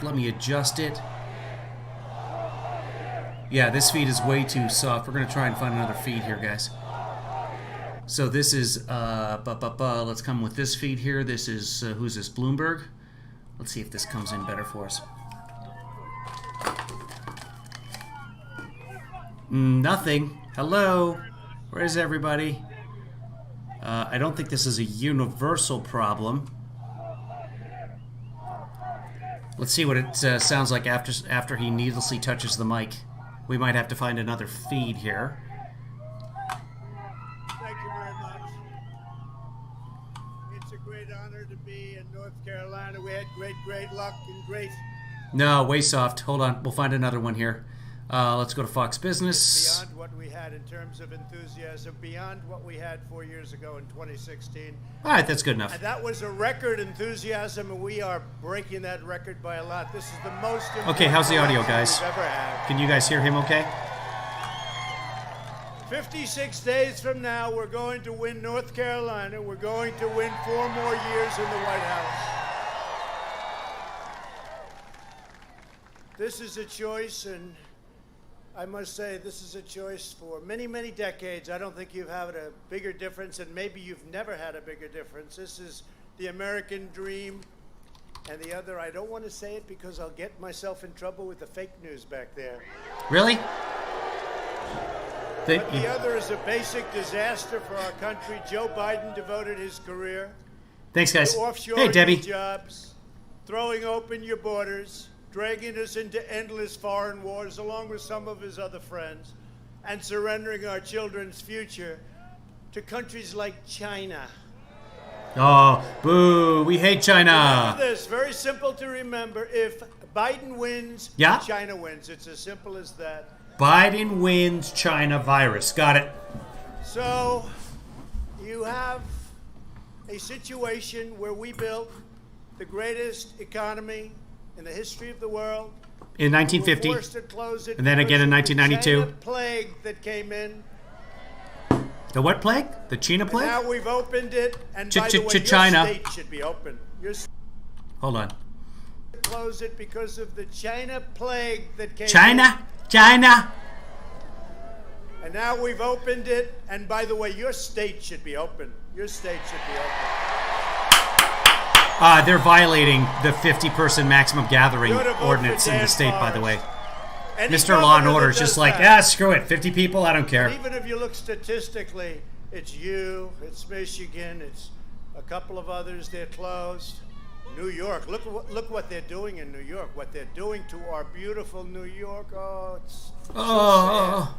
Let me adjust it. Yeah, this feed is way too soft. We're going to try and find another feed here, guys. So this is, let's come with this feed here. This is, who's this, Bloomberg? Let's see if this comes in better for us. Nothing. Hello? Where is everybody? I don't think this is a universal problem. Let's see what it sounds like after he needlessly touches the mic. We might have to find another feed here. Thank you very much. It's a great honor to be in North Carolina. We had great luck and great... No, way soft. Hold on. We'll find another one here. Let's go to Fox Business. Beyond what we had in terms of enthusiasm, beyond what we had 4 years ago in 2016. All right, that's good enough. And that was a record enthusiasm, and we are breaking that record by a lot. This is the most important Okay, how's the audio, guys? we've ever had. Can you guys hear him okay? 56 days from now, we're going to win North Carolina. We're going to win 4 more years in the White House. This is a choice, and I must say, this is a choice for many, many decades. I don't think you've had a bigger difference, and maybe you've never had a bigger difference. This is the American dream, and the other, I don't want to say it because I'll get myself in trouble with the fake news back there. Really? But the other is a basic disaster for our country. Joe Biden devoted his career Thanks, guys. to offshoring Hey, Debbie. jobs, throwing open your borders, dragging us into endless foreign wars along with some of his other friends, and surrendering our children's future to countries like China. Oh, boo. We hate China. Remember this, very simple to remember. If Biden wins, Yeah? China wins. It's as simple as that. Biden wins China virus. Got it. So you have a situation where we built the greatest economy in the history of the world. In We were 1950. forced to close it And then again in because of the 1992. China plague that came in. The what plague? The China And plague? now we've opened it, and by the way, your China. state should be open. Your state Hold on. should close it because of the China plague that came in. China? China? And now we've opened it, and by the way, your state should be open. Your state should be open. They're violating the 50-person maximum gathering Go to vote ordinance for in the Dan state, by the Forrest. way. Any Mr. Law and governor Order that is just does like, that, screw it. 50 people, I don't care. even if you look statistically, it's you, it's Michigan, it's a couple of others. They're closed. New York, look what they're doing in New York. What they're doing to our beautiful New York. Oh, it's Oh.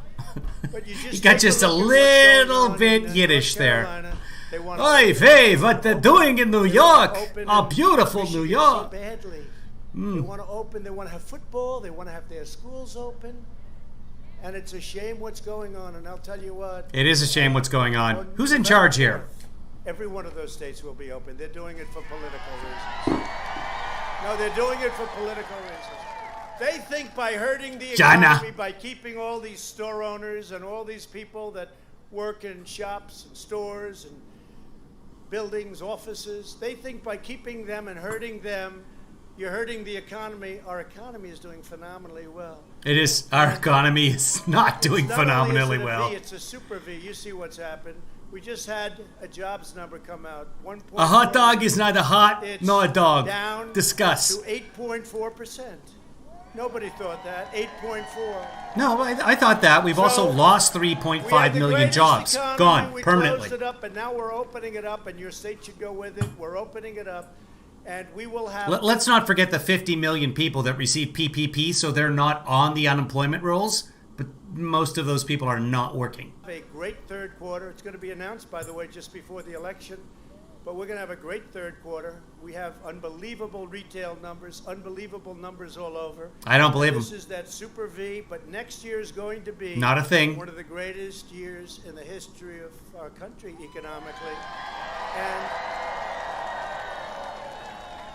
but you You just got take just a look at what's going little on bit in, Yiddish North there. Carolina. They want Oy vey, what they're doing in New York. open Oh, in beautiful New Michigan York. so badly. They want to open. They want to have football. They want to have their schools open. And it's a shame what's going on. And I'll tell you what. It is a shame what's going on. on Who's in November charge here? 4th, every one of those states will be open. They're doing it for political reasons. No, they're doing it for political reasons. They think by hurting the China. economy, by keeping all these store owners and all these people that work in shops and stores and buildings, offices, they think by keeping them and hurting them, you're hurting the economy. Our economy is doing phenomenally well. It is. Our economy is not doing It's not only phenomenally is it a well. V, it's a super V. You see what's happened. We just had a jobs number come out. A hot dog is neither hot It's nor a dog. down Discuss. to 8.4%. Nobody thought that. 8.4. No, I thought that. We've also So, lost We 3.5 had the million greatest jobs. economy. Gone We permanently. closed it up, and now we're opening it up, and your state should go with it. We're opening it up, and we will have Let's not forget the 50 million people that receive PPP, so they're not on the unemployment rolls, but most of those people are not working. a great third quarter. It's going to be announced, by the way, just before the election. But we're going to have a great third quarter. We have unbelievable retail numbers, unbelievable numbers all over. I don't believe This them. is that super V, but next year is going to be Not a thing. one of the greatest years in the history of our country economically. And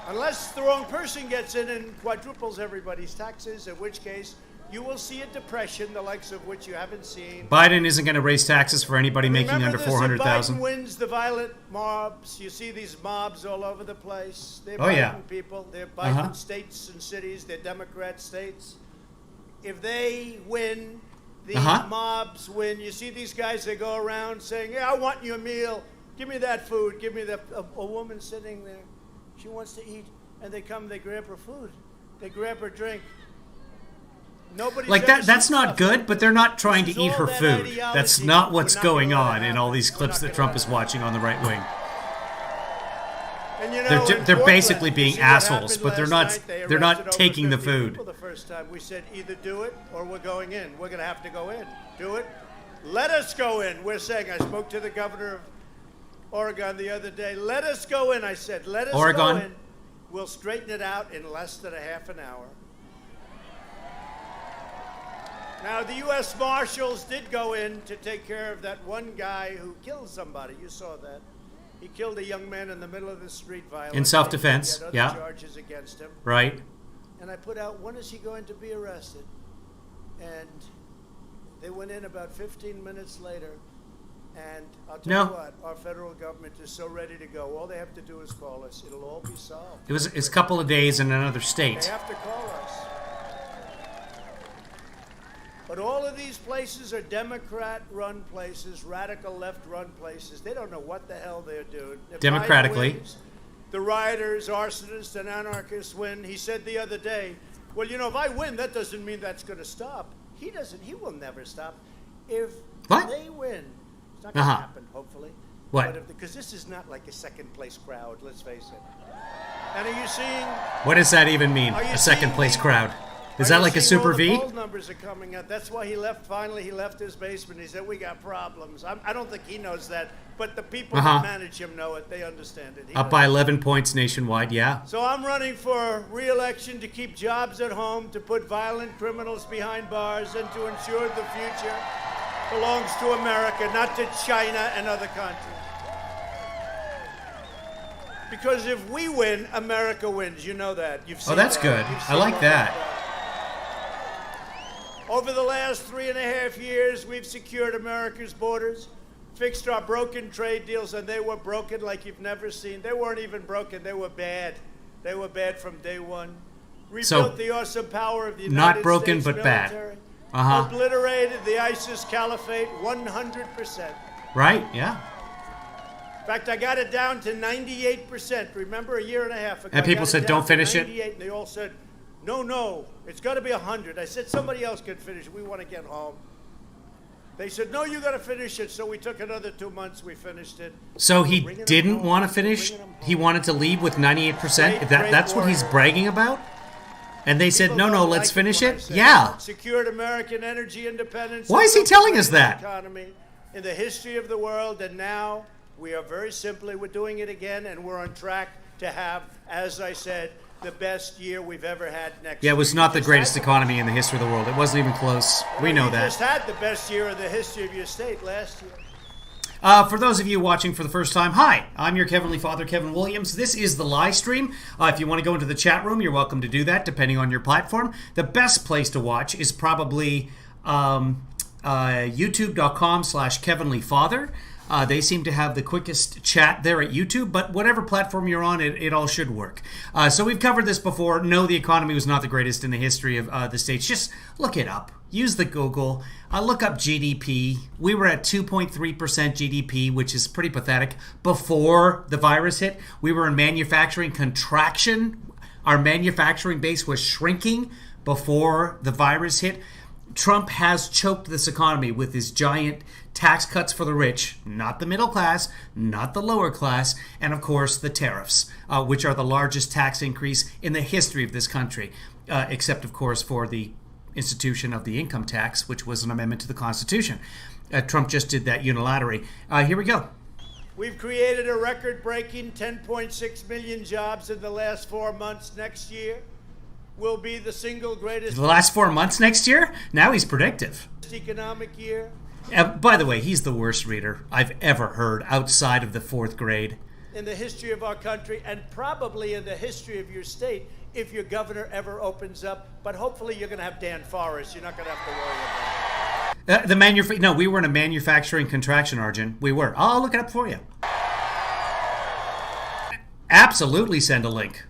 unless the wrong person gets in and quadruples everybody's taxes, in which case you will see a depression, the likes of which you haven't seen. Biden isn't going to raise taxes for anybody making under 400,000. Biden wins the violent mobs. You see these mobs all over the place. They're Oh, Biden yeah. people. They're Biden states and cities. They're Democrat states. If they win, the mobs win. You see these guys, they go around saying, "Yeah, I want your meal. Give me that food. Give me that." A woman sitting there, she wants to eat, and they come, they grab her food. They grab her drink. Nobody's Like ever that's seen not stuff good, like but they're not trying to This is eat all her that food. ideology. That's not what's We're not going gonna let on it in all happen. these We're clips not that gonna Trump let is it watching on the right wing. And you know, They're in basically Portland, being you see what assholes, happened but they're last not night? they're not arrested over taking the 50 food. people the first time. We said either do it or we're going in. We're going to have to go in. Do it. Let us go in. We're saying. I spoke to the governor of Oregon the other day. Let us go in. I said, let us Oregon? go in. We'll straighten it out in less than a half an hour. Now, the U.S. Marshals did go in to take care of that one guy who killed somebody. You saw that. He killed a young man in the middle of the street violence. In self-defense, He had other yeah. charges against him. Right? And I put out, when is he going to be arrested? And they went in about 15 minutes later. And I'll tell you what, our federal government is so ready to go. All they have to do is call us. It'll all be solved. It's a couple of days in another They state. have to call us. But all of these places are Democrat-run places, radical left-run places. They don't know what the hell they're doing. If Democratically. Biden wins, the rioters, arsonists, and anarchists win. He said the other day, well, you know, if I win, that doesn't mean that's going to stop. He will never stop. If What? they win, it's not going to happen, hopefully. What? Because this is not like a second-place crowd, let's face it. And are you seeing... What does that even mean? Are you A second seeing place the- crowd? Is Are that you like a seeing super all the V? poll numbers are coming out. That's why he left. Finally, he left his basement. He said, we got problems. I don't think he knows that, but the people that manage him know it. They understand it. He Up by doesn't. 11 points nationwide, yeah. So I'm running for re-election to keep jobs at home, to put violent criminals behind bars, and to ensure the future belongs to America, not to China and other countries. Because if we win, America wins. You know that. You've seen That's that. good. You've I seen like all that. Over the last 3.5 years, we've secured America's borders, fixed our broken trade deals, and they were broken like you've never seen. They weren't even broken. They were bad. They were bad from day one. Rebuilt the awesome power of the United not broken, States but bad. military. Obliterated the ISIS caliphate 100%. Right, yeah. In fact, I got it down to 98%. Remember, a year and a half ago. And people I got said, it "Don't down to finish it." 98, and they all said, no, it's got to be 100. I said, somebody else can finish it. We want to get home. They said, no, you got to finish it. So we took another 2 months. We finished it. So he Bringing them didn't home. want to finish? Bringing them home. He wanted to leave with 98%? Great That's what he's warrior. bragging about? And they said, People no, don't let's like finish when I it? say Yeah. that. Secured American energy independence. Why is he telling us that? Economy in the history of the world, and now we are we're doing it again, and we're on track to have, as I said, the best year we've ever had next Yeah, it year. was not We the just greatest had economy in the history of the world. It wasn't even close. We know You that. just had the best year of the history of your state last year. For those of you watching for the first time, hi, I'm your Heavenly Father, Kevin Williams. This is the live stream. If you want to go into the chat room, you're welcome to do that, depending on your platform. The best place to watch is probably youtube.com/KevinlyFather. They seem to have the quickest chat there at YouTube, but whatever platform you're on, it all should work. So we've covered this before. No, the economy was not the greatest in the history of the States. Just look it up. Use the Google. Look up GDP. We were at 2.3% GDP, which is pretty pathetic, before the virus hit. We were in manufacturing contraction. Our manufacturing base was shrinking before the virus hit. Trump has choked this economy with his giant tax cuts for the rich, not the middle class, not the lower class, and of course the tariffs, which are the largest tax increase in the history of this country, except of course for the institution of the income tax, which was an amendment to the Constitution. Trump just did that unilaterally. Here we go. We've created a record-breaking 10.6 million jobs in the last 4 months. Next year will be the single greatest The last 4 months next year? Now he's predictive. economic year. By the way, he's the worst reader I've ever heard outside of the fourth grade. In the history of our country, and probably in the history of your state. if your governor ever opens up. But hopefully you're going to have Dan Forrest. You're not going to have to worry about it. No, we were in a manufacturing contraction, Arjun. We were. I'll look it up for you. Absolutely send a link.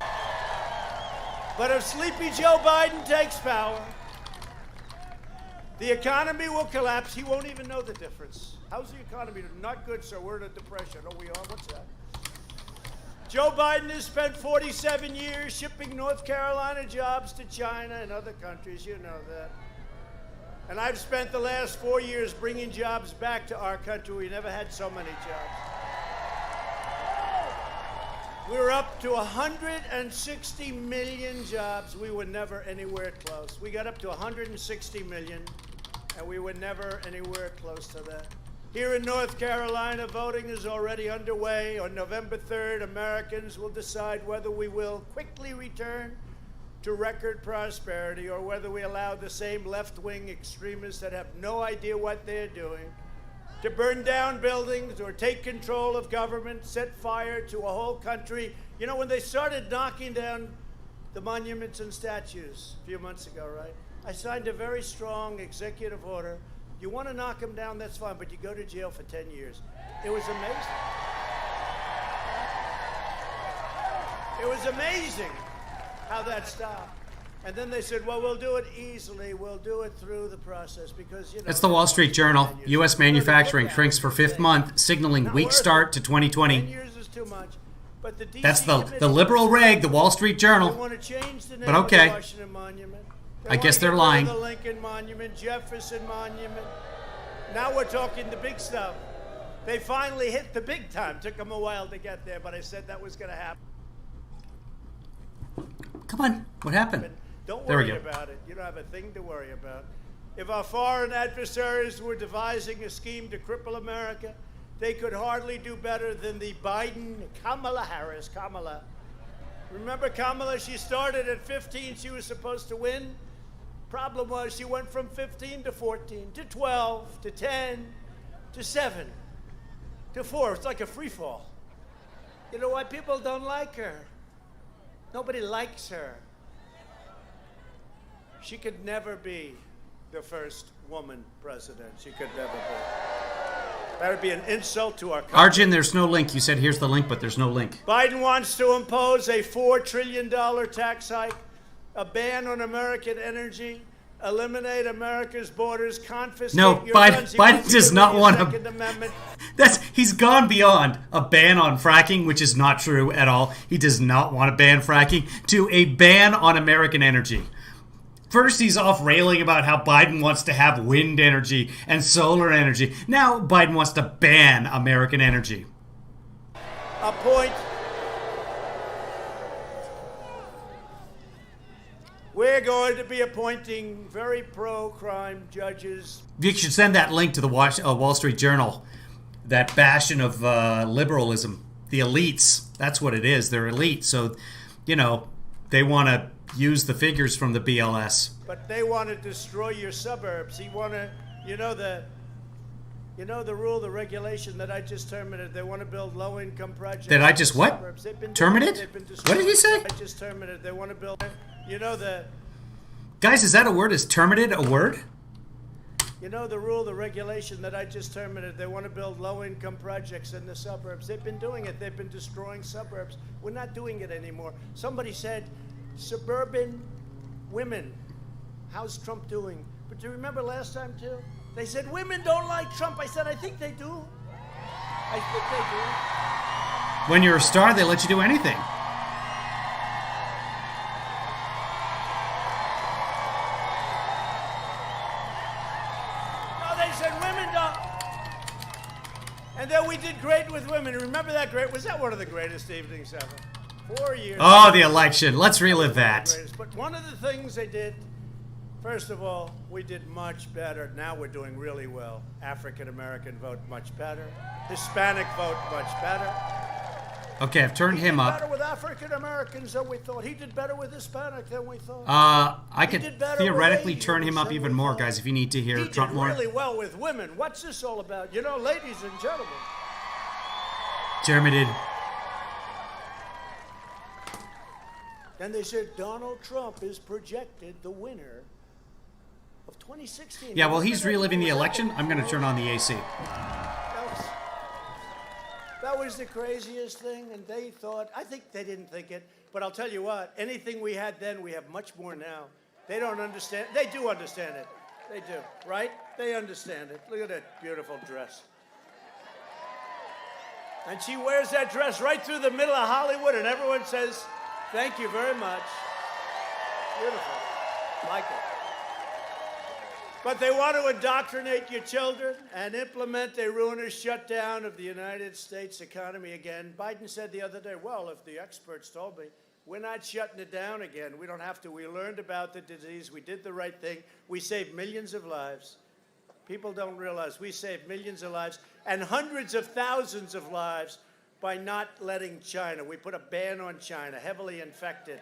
But if sleepy Joe Biden takes power, the economy will collapse. He won't even know the difference. How's the economy? Not good, sir. We're in a depression. Oh, we are? What's that? Joe Biden has spent 47 years shipping North Carolina jobs to China and other countries. You know that. And I've spent the last 4 years bringing jobs back to our country. We never had so many jobs. We're up to 160 million jobs. We were never anywhere close. We got up to 160 million, and we were never anywhere close to that. Here in North Carolina, voting is already underway. On November 3rd, Americans will decide whether we will quickly return to record prosperity or whether we allow the same left-wing extremists that have no idea what they're doing to burn down buildings or take control of government, set fire to a whole country. You know, when they started knocking down the monuments and statues a few months ago, right? I signed a very strong executive order. You want to knock them down, that's fine, but you go to jail for 10 years. It was amazing. It was amazing how that stopped. And then they said, well, we'll do it easily. We'll do it through the process because, you know. That's the Wall Street Journal. U.S. manufacturing shrinks for fifth month, signaling weak start to 2020. 10 years is too much. But the DC That's the liberal rag, the Wall Street Journal. They want to change the name But okay. of the Washington Monument. I guess they're lying. The Lincoln Monument, Jefferson Monument. Now we're talking the big stuff. They finally hit the big time. Took them a while to get there, but I said that was going to happen. Come on. What happened? Don't There we worry go. about it. You don't have a thing to worry about. If our foreign adversaries were devising a scheme to cripple America, they could hardly do better than the Kamala Harris. Remember Kamala? She started at 15. She was supposed to win. Problem was she went from 15 to 14 to 12 to 10 to 7 to 4. It's like a free fall. You know why people don't like her? Nobody likes her. She could never be the first woman president. She could never be. That would be an insult to our country. Arjun, there's no link. You said here's the link, but there's no link. Biden wants to impose a $4 trillion tax hike, a ban on American energy, eliminate America's borders, confiscate No, your guns. Biden does not want a... Second Amendment. He's gone beyond a ban on fracking, which is not true at all. He does not want to ban fracking, to a ban on American energy. First, he's off railing about how Biden wants to have wind energy and solar energy. Now, Biden wants to ban American energy. We're going to be appointing very pro-crime judges. You should send that link to the Wall Street Journal. That bastion of liberalism. The elites. That's what it is. They're elite. So, you know, they want to use the figures from the BLS. But they want to destroy your suburbs. You want to, you know the rule, the regulation that I just terminated. They want to build low-income projects. That I just what? Terminated? What did he say? I just terminated. They want to build, Guys, is that a word? Is terminated a word? You know the rule, the regulation that I just terminated. They want to build low-income projects in the suburbs. They've been doing it. They've been destroying suburbs. We're not doing it anymore. Somebody said, suburban women. How's Trump doing? But do you remember last time, too? They said, women don't like Trump. I said, I think they do. I think they do. When you're a star, they let you do anything. No, they said women don't. And then we did great with women. Remember that great? Was that one of the greatest evenings ever? 4 years. Oh, the election. Let's relive that. But one of the things they did, first of all, we did much better. Now we're doing really well. African American vote much better. Hispanic vote much better. Okay, I've turned him up. He did better with African Americans than we thought. He did better with Hispanic than we thought. I could theoretically turn him up even more, guys, if you need to hear Trump more. He did really well with women. What's this all about? You know, ladies and gentlemen. Jeremy did. And they said Donald Trump is projected the winner of 2016. Yeah, well, he's reliving the election. I'm going to turn on the AC. That was the craziest thing, and they thought, I think they didn't think it, but I'll tell you what, anything we had then, we have much more now. They don't understand. They do understand it. They do, right? They understand it. Look at that beautiful dress. And she wears that dress right through the middle of Hollywood, and everyone says, thank you very much. Beautiful. Like it. But they want to indoctrinate your children and implement a ruinous shutdown of the United States economy again. Biden said the other day, well, if the experts told me, we're not shutting it down again. We don't have to. We learned about the disease. We did the right thing. We saved millions of lives. People don't realize we saved millions of lives and hundreds of thousands of lives by not letting China. We put a ban on China, heavily infected.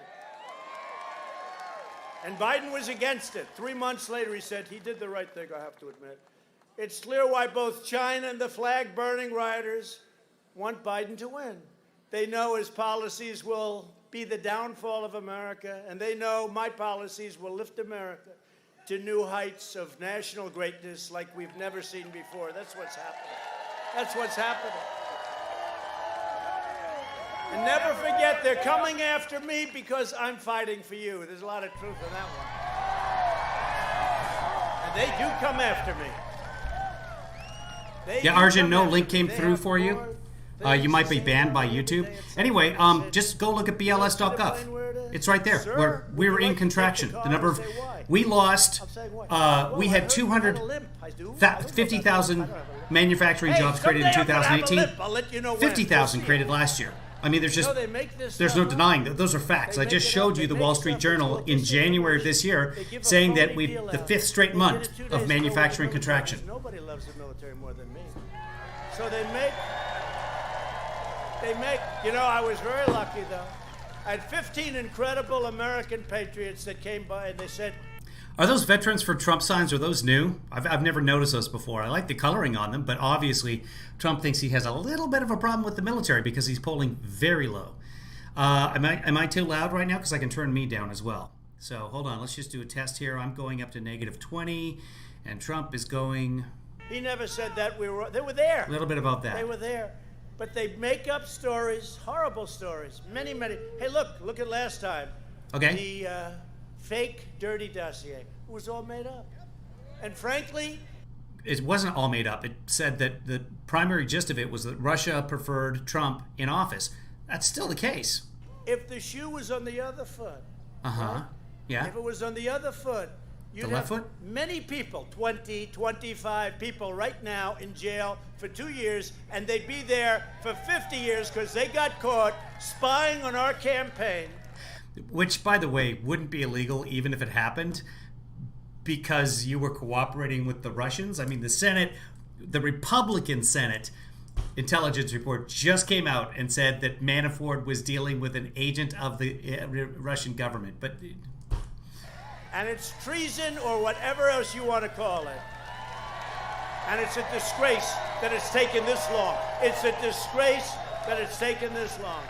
And Biden was against it. 3 months later, he said he did the right thing, I have to admit. It's clear why both China and the flag-burning rioters want Biden to win. They know his policies will be the downfall of America, and they know my policies will lift America to new heights of national greatness like we've never seen before. That's what's happening. That's what's happening. And never forget, they're coming after me because I'm fighting for you. There's a lot of truth in that one. And they do come after me. Yeah, Arjun, no link came through for you. You might be banned by YouTube. Anyway, just go look at bls.gov. It's right there. We were in contraction. The number of we lost. We had 250,000 manufacturing jobs created in 2018. 50,000 created last year. I mean, there's no denying that. Those are facts. I just showed you the Wall Street Journal in January of this year saying that the 5th straight month of manufacturing contraction. Nobody loves the military more than me. So they make, I was very lucky, though. I had 15 incredible American patriots that came by, and they said, are those Veterans for Trump signs, are those new? I've never noticed those before. I like the coloring on them, but obviously Trump thinks he has a little bit of a problem with the military because he's polling very low. Am I too loud right now? Because I can turn me down as well. So hold on, let's just do a test here. I'm going up to -20, and Trump is going... He never said that. They were there. A little bit about that. They were there. But they make up stories, horrible stories, many, many. Hey, look at last time. Okay. The fake dirty dossier. It was all made up. And frankly... It wasn't all made up. It said that the primary gist of it was that Russia preferred Trump in office. That's still the case. If the shoe was on the other foot... Uh-huh. Yeah. If it was on the other foot... You'd the left have foot? Many people, 20, 25 people right now in jail for 2 years, and they'd be there for 50 years because they got caught spying on our campaign. Which, by the way, wouldn't be illegal even if it happened because you were cooperating with the Russians. I mean, the Senate, the Republican Senate intelligence report just came out and said that Manafort was dealing with an agent of the Russian government. But... And it's treason or whatever else you want to call it. And it's a disgrace that it's taken this long. It's a disgrace that it's taken this long.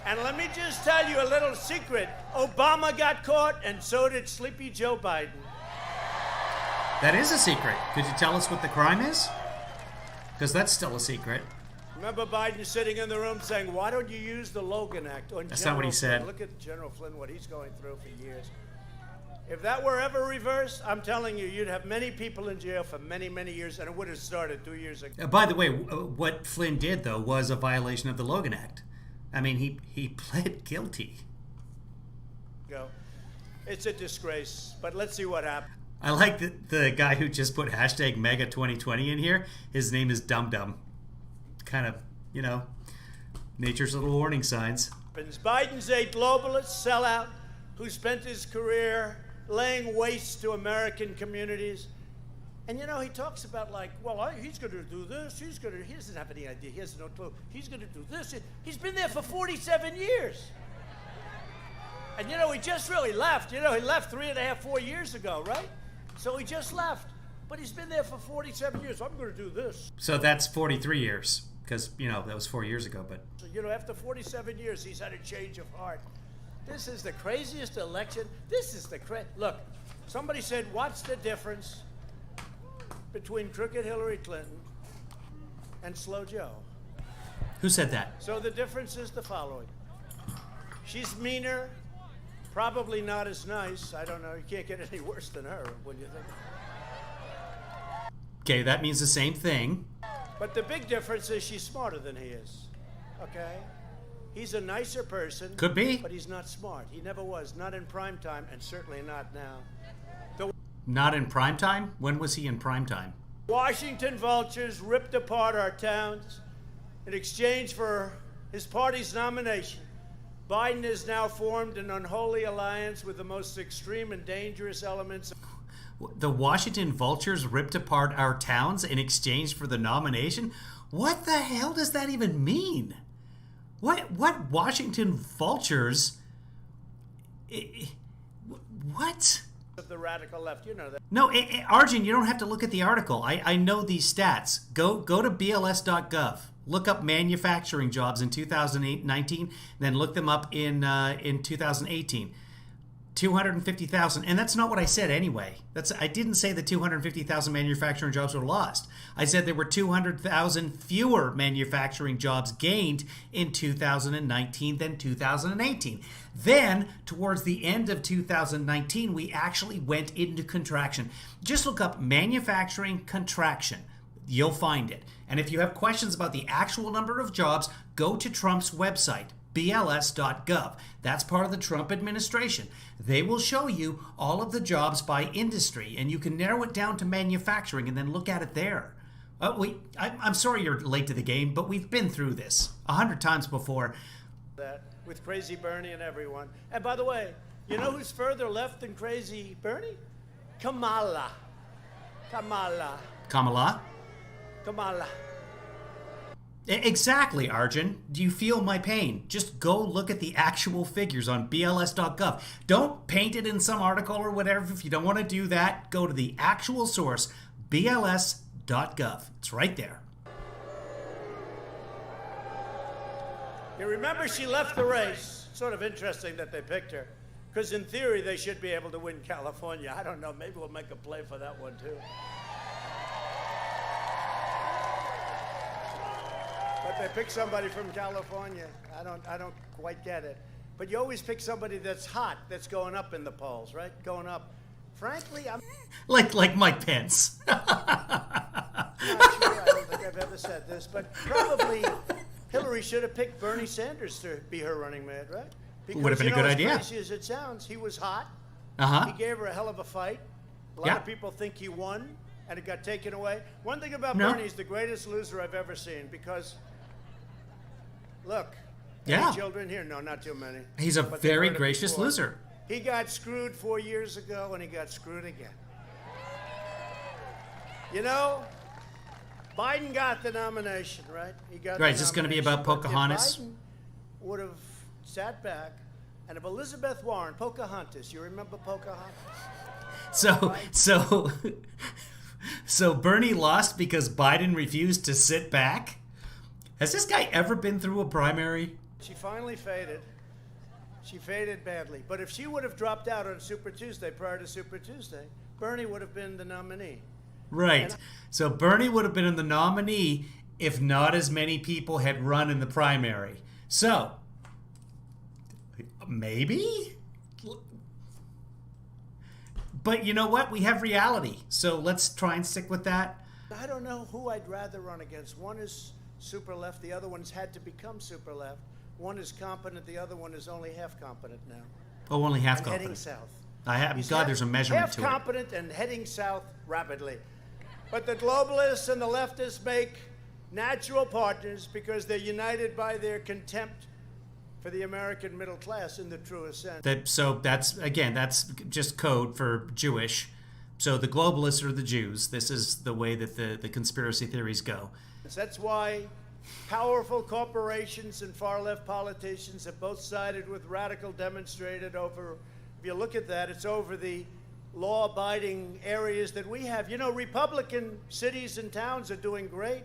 And let me just tell you a little secret. Obama got caught, and so did Sleepy Joe Biden. That is a secret. Could you tell us what the crime is? Because that's still a secret. Remember Biden sitting in the room saying, why don't you use the Logan Act on That's General not what he Flynn? said. Look at General Flynn, what he's going through for years. If that were ever reversed, I'm telling you, you'd have many people in jail for many, many years, and it would have started 2 years ago. By the way, what Flynn did, though, was a violation of the Logan Act. I mean, he pled guilty. It's a disgrace, but let's see what happens. I like the guy who just put hashtag Mega 2020 in here. His name is Dum Dum. Kind of, nature's little warning signs. Biden's a globalist sellout who spent his career laying waste to American communities. And he talks about he's going to do this, he doesn't have any idea, he has no clue. He's going to do this. He's been there for 47 years. And he just really left. He left 3.5, 4 years ago, right? So he just left. But he's been there for 47 years. So I'm going to do this. So that's 43 years, because, that was 4 years ago. But so, after 47 years, he's had a change of heart. This is the craziest election. This is the Look, somebody said, what's the difference between crooked Hillary Clinton and Slow Joe? Who said that? So the difference is the following. She's meaner, probably not as nice. I don't know. You can't get any worse than her when you think. Okay, that means the same thing. But the big difference is she's smarter than he is. Okay? He's a nicer person. Could be. But he's not smart. He never was. Not in prime time, and certainly not now. Not in prime time? When was he in prime time? Washington vultures ripped apart our towns in exchange for his party's nomination. Biden has now formed an unholy alliance with the most extreme and dangerous elements. The Washington vultures ripped apart our towns in exchange for the nomination? What the hell does that even mean? What Washington vultures? What? Of the radical left, you know that. No, Arjun, you don't have to look at the article. I know these stats. Go to BLS.gov. Look up manufacturing jobs in 2019, then look them up in 2018. 250,000, and that's not what I said anyway. I didn't say the 250,000 manufacturing jobs were lost. I said there were 200,000 fewer manufacturing jobs gained in 2019 than 2018. Then, towards the end of 2019, we actually went into contraction. Just look up manufacturing contraction. You'll find it. And if you have questions about the actual number of jobs, go to Trump's website, BLS.gov. That's part of the Trump administration. They will show you all of the jobs by industry, and you can narrow it down to manufacturing and then look at it there. I'm sorry you're late to the game, but we've been through this 100 times before. That with Crazy Bernie and everyone. And by the way, you know who's further left than Crazy Bernie? Kamala. Kamala? Exactly, Arjun. Do you feel my pain? Just go look at the actual figures on BLS.gov. Don't paint it in some article or whatever. If you don't want to do that, go to the actual source, BLS.gov. It's right there. You remember she left the race. Sort of interesting that they picked her. Because in theory, they should be able to win California. I don't know. Maybe we'll make a play for that one, too. But they pick somebody from California. I don't quite get it. But you always pick somebody that's hot, that's going up in the polls, right? Going up. Frankly, I'm like Mike Pence. not sure. I don't think I've ever said this, but probably Hillary should have picked Bernie Sanders to be her running mate, right? Because, would have been a good idea. As crazy as it sounds, he was hot. He gave her a hell of a fight. A lot of people think he won, and it got taken away. One thing about Bernie, he's the greatest loser I've ever seen because. Look, any children here? No, not too many. He's a very gracious loser. He got screwed 4 years ago, and he got screwed again. You know, Biden got the nomination, right? He got right. Is this going to be about Pocahontas? If Biden would have sat back, and if Elizabeth Warren, Pocahontas, you remember Pocahontas? So Bernie lost because Biden refused to sit back? Has this guy ever been through a primary? She finally faded. She faded badly. But if she would have dropped out on Super Tuesday, prior to Super Tuesday, Bernie would have been the nominee. Right. So Bernie would have been the nominee if not as many people had run in the primary. So, maybe? But you know what? We have reality. So let's try and stick with that. I don't know who I'd rather run against. One is super left, the other one's had to become super left. One is competent, the other one is only half competent now. Oh, only half and competent. Heading south. God, there's a measurement to it. Half competent and heading south rapidly. But the globalists and the leftists make natural partners because they're united by their contempt for the American middle class in the truest sense. So that's just code for Jewish. So the globalists are the Jews. This is the way that the conspiracy theories go. That's why powerful corporations and far-left politicians have both sided with radical demonstrated over, if you look at that, it's over the law-abiding areas that we have. You know, Republican cities and towns are doing great.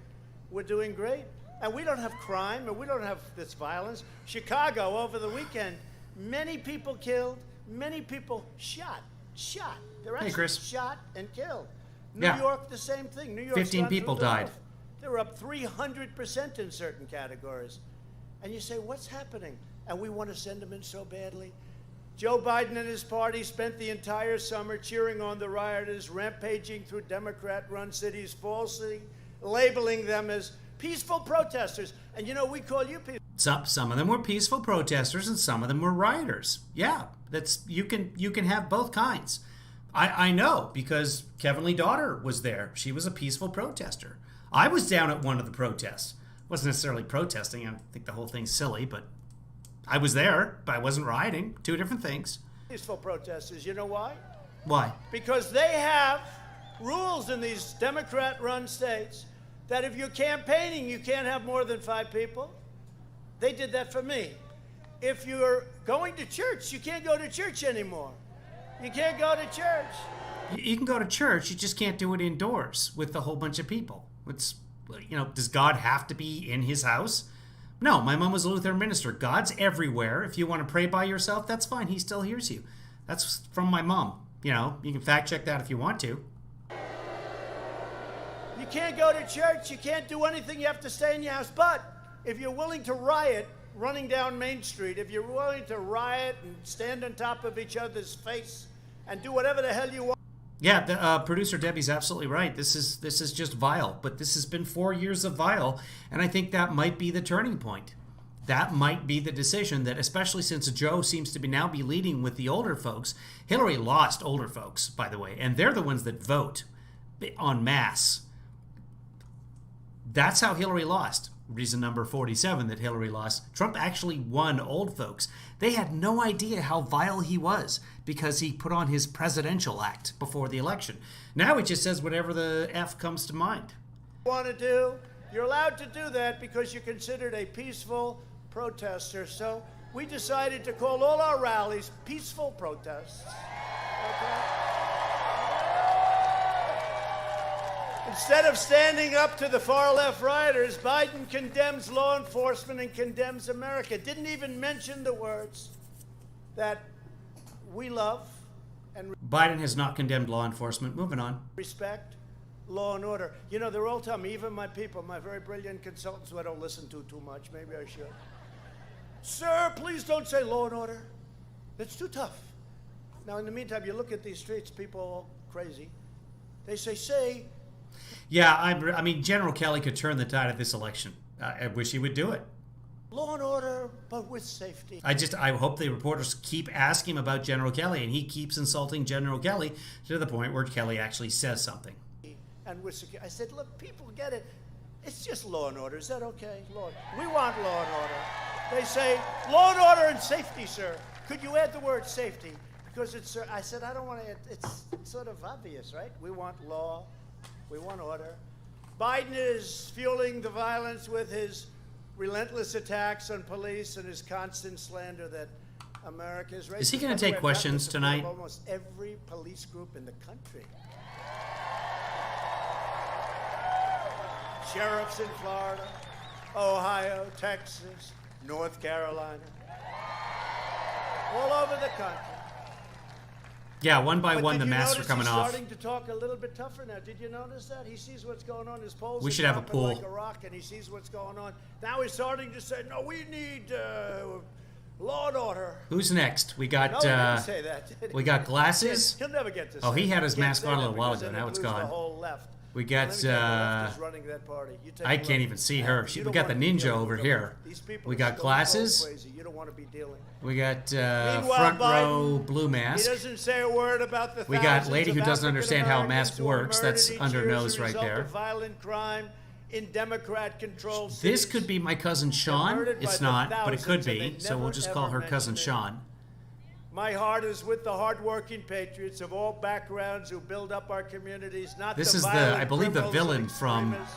We're doing great. And we don't have crime, and we don't have this violence. Chicago, over the weekend, Many people killed, many people shot. They're actually Chris. shot and killed. New Yeah. York, the same thing. New York. 15 people died. They're up 300% in certain categories. And you say, what's happening? And we want to send them in so badly. Joe Biden and his party spent the entire summer cheering on the rioters, rampaging through Democrat-run cities, falsely labeling them as peaceful protesters. And you know, we call you peaceful. Some of them were peaceful protesters and some of them were rioters. Yeah, that's you can have both kinds. I know because Kevin Lee Daughter was there. She was a peaceful protester. I was down at one of the protests. Wasn't necessarily protesting. I think the whole thing's silly, but I was there, but I wasn't rioting. Two different things. Peaceful protesters. You know why? Why? Because they have rules in these Democrat-run states that if you're campaigning, you can't have more than 5 people. They did that for me. If you're going to church, you can't go to church anymore. You can't go to church. You can go to church, you just can't do it indoors with a whole bunch of people. It's, does God have to be in his house? No, my mom was a Lutheran minister. God's everywhere. If you want to pray by yourself, that's fine. He still hears you. That's from my mom. You can fact check that if you want to. You can't go to church. You can't do anything. You have to stay in your house. But if you're willing to riot running down Main Street, if you're willing to riot and stand on top of each other's face and do whatever the hell you want. Yeah, the producer Debbie's absolutely right. This is just vile, but this has been 4 years of vile, and I think that might be the turning point. That might be the decision that, especially since Joe seems to now be leading with the older folks. Hillary lost older folks, by the way, and they're the ones that vote en masse. That's how Hillary lost. Reason number 47 that Hillary lost. Trump actually won old folks. They had no idea how vile he was because he put on his presidential act before the election. Now he just says whatever the F comes to mind. Want to do? You're allowed to do that because you're considered a peaceful protester. So we decided to call all our rallies peaceful protests. Okay? Instead of standing up to the far-left rioters, Biden condemns law enforcement and condemns America. Didn't even mention the words that we love and Biden has not condemned law enforcement. Moving on. respect law and order. They're all telling me, even my people, my very brilliant consultants who I don't listen to too much, maybe I should. Sir, please don't say law and order. It's too tough. Now, in the meantime, you look at these streets, people are all crazy. They say, Yeah, I mean, General Kelly could turn the tide of this election. I wish he would do it. law and order, but with safety. I hope the reporters keep asking him about General Kelly, and he keeps insulting General Kelly to the point where Kelly actually says something. And with security. I said, look, people get it. It's just law and order. Is that okay? We want law and order. They say, law and order and safety, sir. Could you add the word safety? Because it's, I said, I don't want to, it's sort of obvious, right? We want law. We want order. Biden is fueling the violence with his relentless attacks on police and his constant slander that America is racist. Is he going to take questions tonight? Almost every police group in the country. Sheriffs in Florida, Ohio, Texas, North Carolina, all over the country. Yeah, one by But one did the you masks are notice coming he's off. starting to talk a little bit tougher now. Did you notice that? He sees what's going on. His polls We are should have a dropping pool. like a rock, and he sees what's going on. Now he's starting to say, no, we need law and order. Who's next? We got No, he didn't say that, did he? we got glasses. He'll never get to Oh, say he had that. his Can't mask say on a that little while because ago. then Now he'd it's lose gone. The whole left. We Let got me tell you, the left is running that party. You take I a can't look. even see her. You We don't got the wanna be ninja dealing over with here. them. These people We are got stone glasses. cold crazy. You don't want to be dealing. We got Meanwhile, front Biden, row blue He mask. doesn't say a word about the We got thousands lady who of doesn't understand how a mask African Americans works. who were That's murdered under each year nose as a right result there. of violent crime in Democrat-controlled cities. This could be my cousin Sean. murdered by It's the not, but it could thousands, and be. they So we'll never, just call her ever cousin mention it. Sean. My heart is with the hardworking patriots of all backgrounds who build up our communities, not This the is the, violent I believe, the criminals and villain from extremists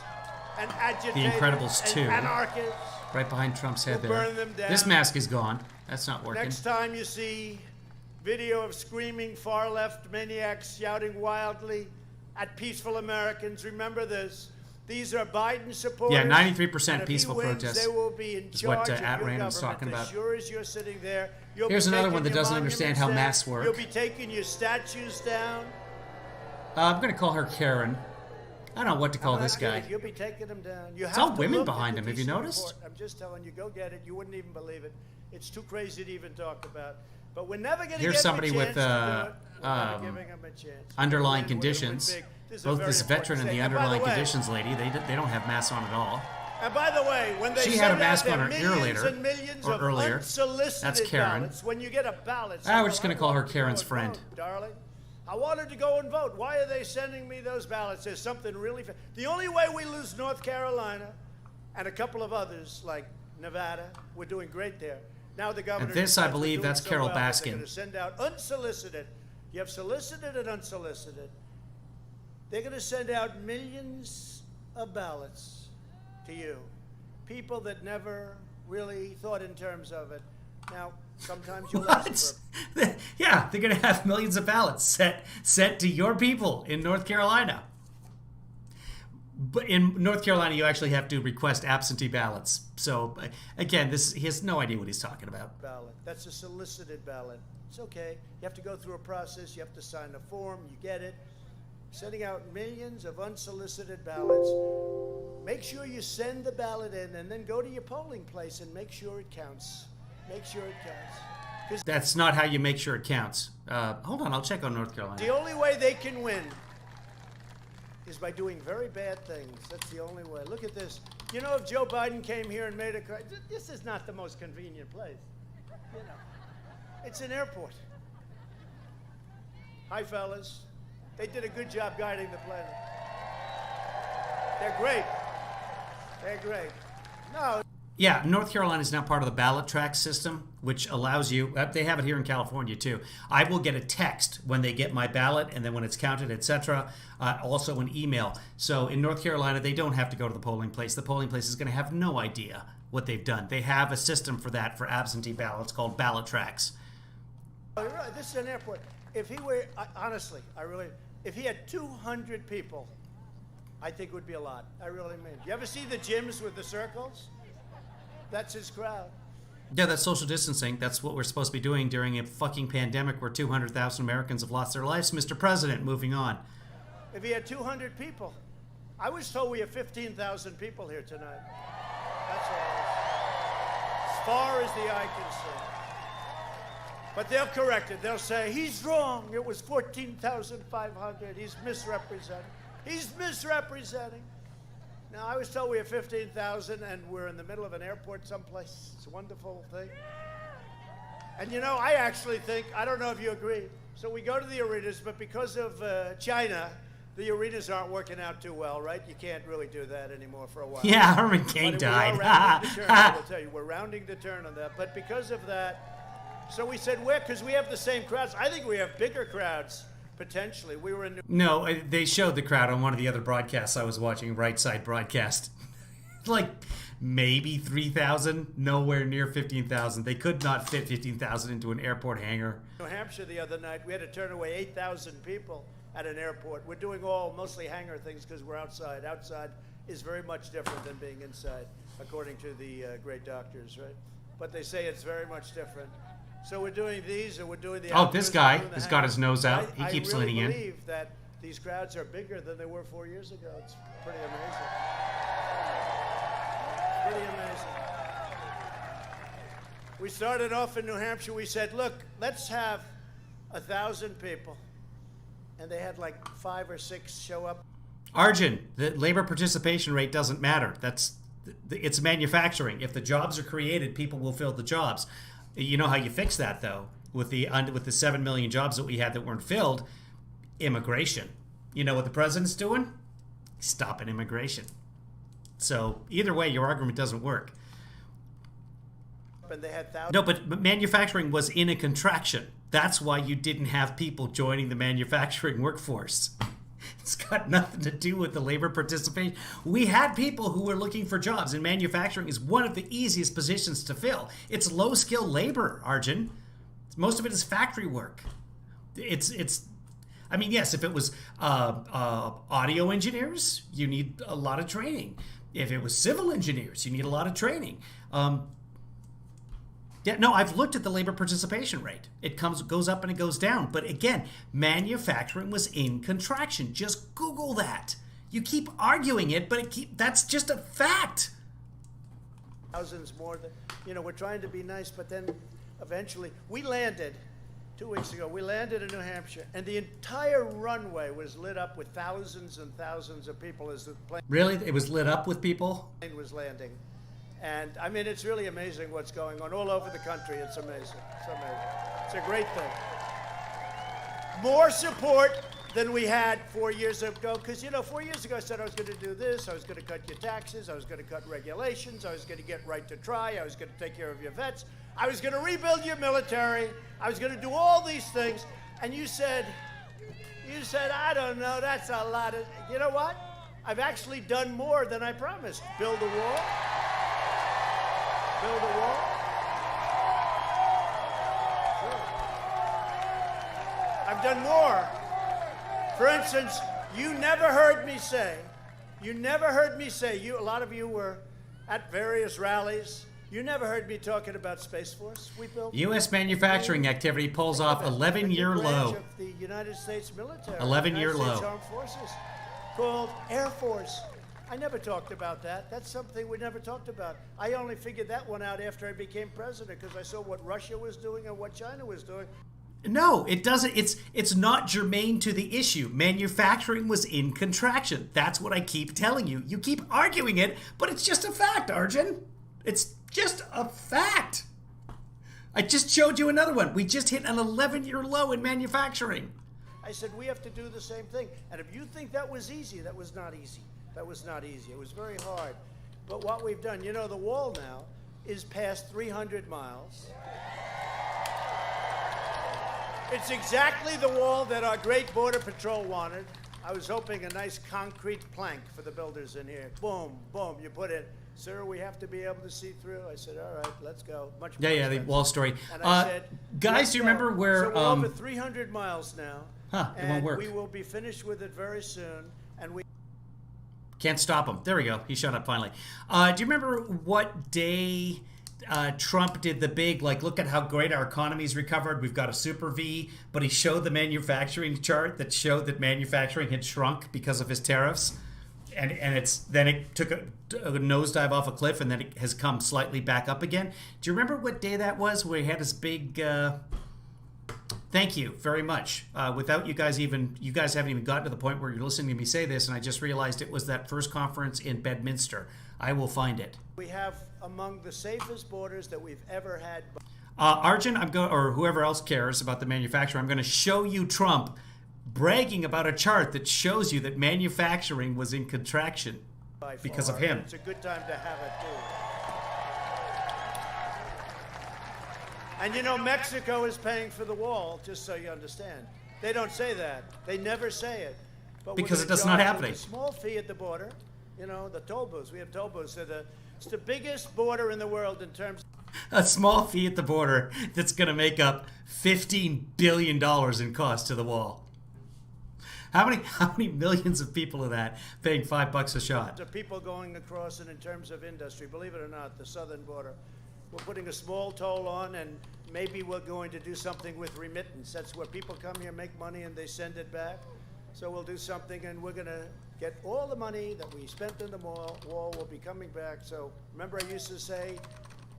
and agitators Incredibles and 2. anarchists. Right behind Trump's head We'll there. burn them down. This mask is gone. That's not working. Next time you see video of screaming far-left maniacs shouting wildly at peaceful Americans, remember this. These are Biden supporters. Yeah, 93% and if peaceful he wins, protests they will be in is charge what of At your Random's government. talking about. As sure as you're sitting there, you'll Here's be another taking one that your doesn't understand how monuments masks down. work. You'll be taking your statues down. I'm going to call her Karen. I don't know what to call this guy. You'll be taking them down. You It's have all to women look behind at him. the Have you DC noticed? report. I'm just telling you, go get it. You wouldn't even believe it. It's too crazy to even talk about. But we're never going to Here's give somebody them a with, chance to do it. We're never giving them a chance. underlying We're gonna win conditions. big. This is a Both very this veteran and important the thing. And by underlying way- conditions lady, they don't have masks on at all. And by the way, when they She send had a out mask their on her ear millions later, and millions or of earlier. unsolicited That's Karen. ballots, when you get a ballot, We're just gonna call her Karen's friend. Vote, darling. I wanted to go and vote. Why are they sending me those ballots? There's something really. The only way we lose North Carolina and a couple of others like Nevada, we're doing great there. Now the governor. And this, I decides we're believe, doing that's so Carol well that Baskin. They're going to send out unsolicited. You have solicited and unsolicited. They're going to send out millions of ballots to you. People that never really thought in terms of it. Now, sometimes you'll ask for What? Yeah, they're going to have millions of ballots sent to your people in North Carolina. But in North Carolina, you actually have to request absentee ballots. So, again, he has no idea what he's talking about. ballot. That's a solicited ballot. It's okay. You have to go through a process. You have to sign a form. You get it. Sending out millions of unsolicited ballots. Make sure you send the ballot in and then go to your polling place and make sure it counts. Make sure it counts. That's not how you make sure it counts. Hold on, I'll check on North Carolina. The only way they can win is by doing very bad things. That's the only way. Look at this. You know, if Joe Biden came here and made this is not the most convenient place. You know, it's an airport. Hi, fellas. They did a good job guiding the plane. They're great. They're great. No. Yeah, North Carolina is now part of the ballot track system, which allows you, they have it here in California too. I will get a text when they get my ballot and then when it's counted, etc. Also an email. So in North Carolina, they don't have to go to the polling place. The polling place is going to have no idea what they've done. They have a system for that for absentee ballots called ballot tracks. Oh, you're right. This is an airport. If he were, honestly, if he had 200 people, I think it would be a lot. I really mean. You ever see the gyms with the circles? That's his crowd. Yeah, that's social distancing. That's what we're supposed to be doing during a fucking pandemic where 200,000 Americans have lost their lives. Mr. President, moving on. If he had 200 people, I was told we have 15,000 people here tonight. That's all. As far as the eye can see. But they'll correct it. They'll say, he's wrong. It was 14,500. He's misrepresenting. He's misrepresenting. Now, I was told we have 15,000 and we're in the middle of an airport someplace. It's a wonderful thing. And you know, I actually think, I don't know if you agree, so we go to the arenas, but because of China, the arenas aren't working out too well, right? You can't really do that anymore for a while. Yeah, Herman Cain died. We are rounding the turn, I will tell you. We're rounding the turn on that. But because of that, so we said, because we have the same crowds. I think we have bigger crowds. Potentially. We were in No, they showed the crowd on one of the other broadcasts I was watching, Right Side broadcast. Like maybe 3,000, nowhere near 15,000. They could not fit 15,000 into an airport hangar. New Hampshire the other night. We had to turn away 8,000 people at an airport. We're doing mostly hangar things because we're outside. Outside is very much different than being inside, according to the great doctors, right? But they say it's very much different. So we're doing these, and we're doing the. Oh, this guy has got his nose out. He keeps leaning in. I really believe that these crowds are bigger than they were 4 years ago. It's pretty amazing. Pretty amazing. We started off in New Hampshire. We said, look, let's have 1,000 people. And they had like 5 or 6 show up. Arjun, the labor participation rate doesn't matter. It's manufacturing. If the jobs are created, people will fill the jobs. You know how you fix that, though, with the 7 million jobs that we had that weren't filled? Immigration. You know what the president's doing? Stopping immigration. So either way, your argument doesn't work. And they had thousands. No, but manufacturing was in a contraction. That's why you didn't have people joining the manufacturing workforce. It's got nothing to do with the labor participation. We had people who were looking for jobs, and manufacturing is one of the easiest positions to fill. It's low-skilled labor, Arjun. Most of it is factory work. I mean, yes, if it was audio engineers, you need a lot of training. If it was civil engineers, you need a lot of training. Yeah, no, I've looked at the labor participation rate. It goes up and it goes down. But again, manufacturing was in contraction. Just Google that. You keep arguing it, but that's just a fact. Thousands more than, we're trying to be nice, but then eventually we landed 2 weeks ago. We landed in New Hampshire, and the entire runway was lit up with thousands and thousands of people as the plane Really? It was lit up with people? was landing. And I mean, it's really amazing what's going on all over the country. It's amazing. It's amazing. It's a great thing. More support than we had 4 years ago. Because, 4 years ago I said I was going to do this. I was going to cut your taxes. I was going to cut regulations. I was going to get right to try. I was going to take care of your vets. I was going to rebuild your military. I was going to do all these things. And you said, I don't know, that's a lot of, you know what? I've actually done more than I promised. Build a wall. Build a wall. Sure. I've done more. For instance, you never heard me say, a lot of you were at various rallies. You never heard me talking about Space Force. We built U.S. manufacturing activity pulls off 11-year low. Of the United States military. 11-year low. United States Armed Forces, called Air Force. I never talked about that. That's something we never talked about. I only figured that one out after I became president because I saw what Russia was doing and what China was doing. No, it doesn't. It's not germane to the issue. Manufacturing was in contraction. That's what I keep telling you. You keep arguing it, but it's just a fact, Arjun. It's just a fact. I just showed you another one. We just hit an 11-year low in manufacturing. I said, we have to do the same thing. And if you think that was easy, that was not easy. That was not easy. It was very hard. But what we've done, the wall now is past 300 miles. It's exactly the wall that our great Border Patrol wanted. I was hoping a nice concrete plank for the builders in here. Boom, boom, you put it. Sir, we have to be able to see through. I said, all right, let's go. Much more the expensive. wall story. And I said, guys, do you remember where... So we're over 300 miles now. It won't work. We will be finished with it very soon. And we can't stop him. There we go. He shut up finally. Do you remember what day Trump did the big, look at how great our economy's recovered. We've got a super V, but he showed the manufacturing chart that showed that manufacturing had shrunk because of his tariffs. And then it took a nosedive off a cliff, and then it has come slightly back up again. Do you remember what day that was where he had his big... Thank you very much. Without you guys haven't even gotten to the point where you're listening to me say this, and I just realized it was that first conference in Bedminster. I will find it. We have among the safest borders that we've ever had. Arjun, or whoever else cares about the manufacturer, I'm going to show you Trump bragging about a chart that shows you that manufacturing was in contraction because of him. It's a good time to have it, too. And Mexico is paying for the wall, just so you understand. They don't say that. They never say it. But because it's not happening. A small fee at the border, the toll booths. We have toll booths. It's the biggest border in the world in terms a small fee at the border that's going to make up $15 billion in cost to the wall. How many millions of people are that paying $5 a shot? The people going across, and in terms of industry, believe it or not, the southern border, we're putting a small toll on, and maybe we're going to do something with remittance. That's where people come here, make money, and they send it back. So we'll do something, and we're going to get all the money that we spent in the wall will be coming back. So remember I used to say,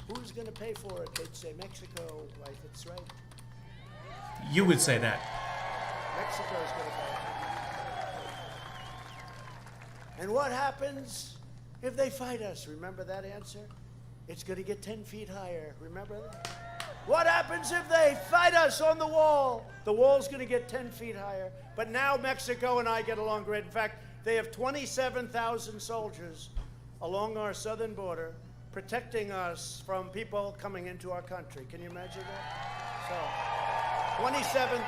who's going to pay for it? They'd say Mexico. Right, that's right. You would say that. Mexico's going to pay. And what happens if they fight us? Remember that answer? It's going to get 10 feet higher. Remember that? What happens if they fight us on the wall? The wall's going to get 10 feet higher. But now Mexico and I get along great. In fact, they have 27,000 soldiers along our southern border protecting us from people coming into our country. Can you imagine that? So, 27,000.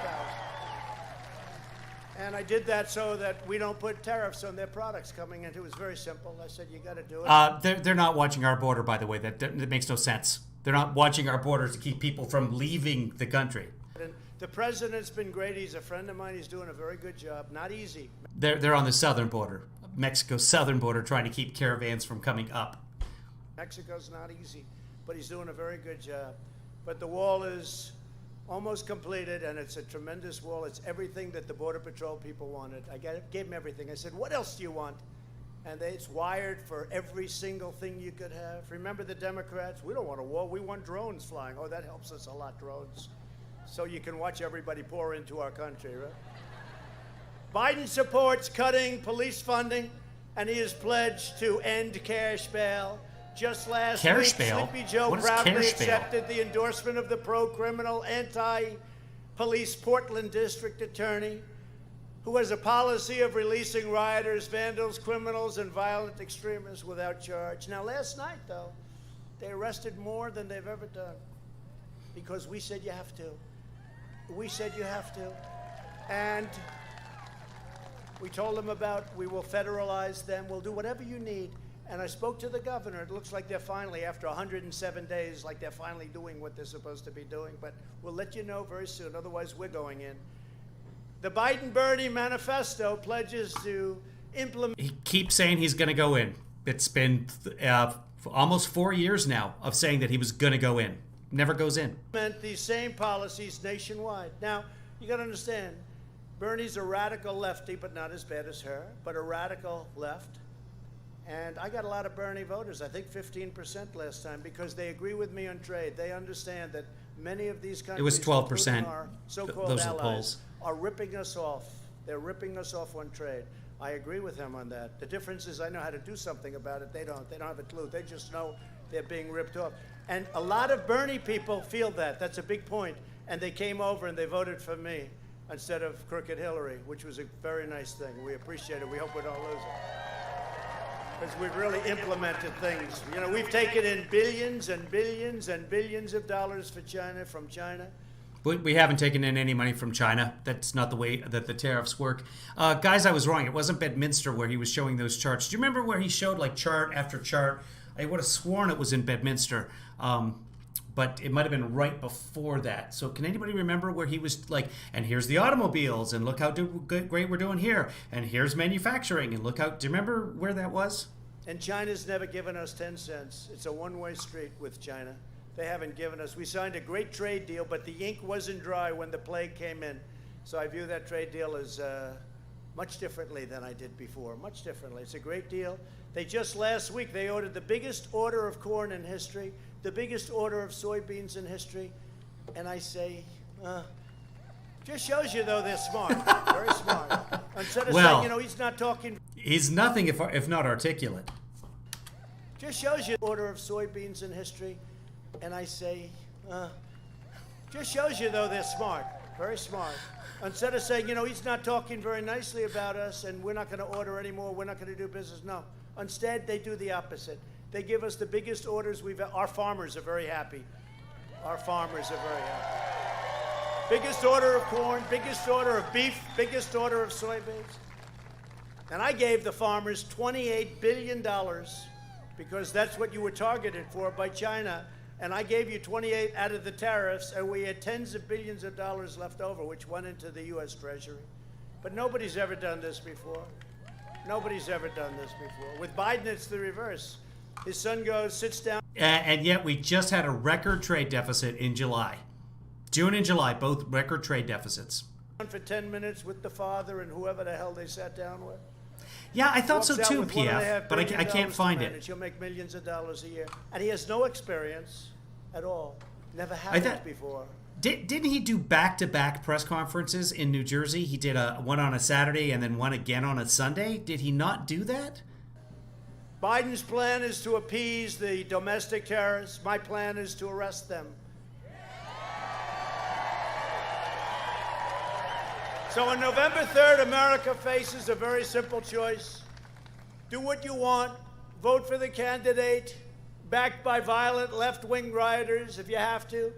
And I did that so that we don't put tariffs on their products coming in. It was very simple. I said, you got to do it. They're not watching our border, by the way. That makes no sense. They're not watching our borders to keep people from leaving the country. And The president's been great. He's a friend of mine. He's doing a very good job. Not easy. They're on the southern border, Mexico's southern border, trying to keep caravans from coming up. Mexico's not easy, but he's doing a very good job. But the wall is almost completed, and it's a tremendous wall. It's everything that the Border Patrol people wanted. I gave them everything. I said, what else do you want? And it's wired for every single thing you could have. Remember the Democrats? We don't want a wall. We want drones flying. Oh, that helps us a lot, drones. So you can watch everybody pour into our country, right? Biden supports cutting police funding, and he has pledged to end cash bail. Just last week, Sleepy Joe proudly accepted the endorsement of the pro-criminal, anti-police Portland District Attorney, who has a policy of releasing rioters, vandals, criminals, and violent extremists without charge. Now, last night, though, they arrested more than they've ever done because we said you have to. We said you have to. And we told them we will federalize them. We'll do whatever you need. And I spoke to the governor. It looks like they're finally, after 107 days, like they're finally doing what they're supposed to be doing. But we'll let you know very soon. Otherwise, we're going in. The Biden-Bernie manifesto pledges to implement... He keeps saying he's going to go in. It's been almost 4 years now of saying that he was going to go in. Never goes in. These same policies nationwide. Now, you got to understand, Bernie's a radical lefty, but not as bad as her, but a radical left. And I got a lot of Bernie voters, I think 15% last time, because they agree with me on trade. They understand that many of these countries, it was 12%. Our so-called allies, are ripping us off. They're ripping us off on trade. I agree with him on that. The difference is I know how to do something about it. They don't. They don't have a clue. They just know they're being ripped off. And a lot of Bernie people feel that. That's a big point. And they came over and they voted for me instead of crooked Hillary, which was a very nice thing. We appreciate it. We hope we don't lose it. Because we've really implemented things. You know, we've taken in billions and billions and billions of dollars from China. We haven't taken in any money from China. That's not the way that the tariffs work. Guys, I was wrong. It wasn't Bedminster where he was showing those charts. Do you remember where he showed like chart after chart? I would have sworn it was in Bedminster. But it might have been right before that. So can anybody remember where he was like, and here's the automobiles, and look how great we're doing here, and here's manufacturing, and look how, do you remember where that was? And China's never given us 10 cents. It's a one-way street with China. They haven't given us. We signed a great trade deal, but the ink wasn't dry when the plague came in. So I view that trade deal as much differently than I did before, much differently. It's a great deal. They just last week, they ordered the biggest order of corn in history, the biggest order of soybeans in history. And I say, just shows you, though, they're smart, very smart. Instead of saying, you know, he's not talking. He's nothing if not articulate. Just shows you order of soybeans in history. And I say, just shows you, though, they're smart, very smart. Instead of saying, you know, he's not talking very nicely about us and we're not going to order anymore, we're not going to do business. No. Instead, they do the opposite. They give us the biggest orders we've had. Our farmers are very happy. Our farmers are very happy. Biggest order of corn, biggest order of beef, biggest order of soybeans. And I gave the farmers $28 billion because that's what you were targeted for by China. And I gave you 28 out of the tariffs, and we had tens of billions of dollars left over, which went into the U.S. Treasury. But nobody's ever done this before. Nobody's ever done this before. With Biden, it's the reverse. His son goes, sits down. And yet we just had a record trade deficit in July. June and July, both record trade deficits. For 10 minutes with the father and whoever the hell they sat down with. Yeah, I thought so too, PF, but I can't find it. He'll make millions of dollars a year. And he has no experience at all. Never had it before. Didn't he do back-to-back press conferences in New Jersey? He did one on a Saturday and then one again on a Sunday. Did he not do that? Biden's plan is to appease the domestic terrorists. My plan is to arrest them. So on November 3rd, America faces a very simple choice. Do what you want. Vote for the candidate backed by violent left-wing rioters if you have to.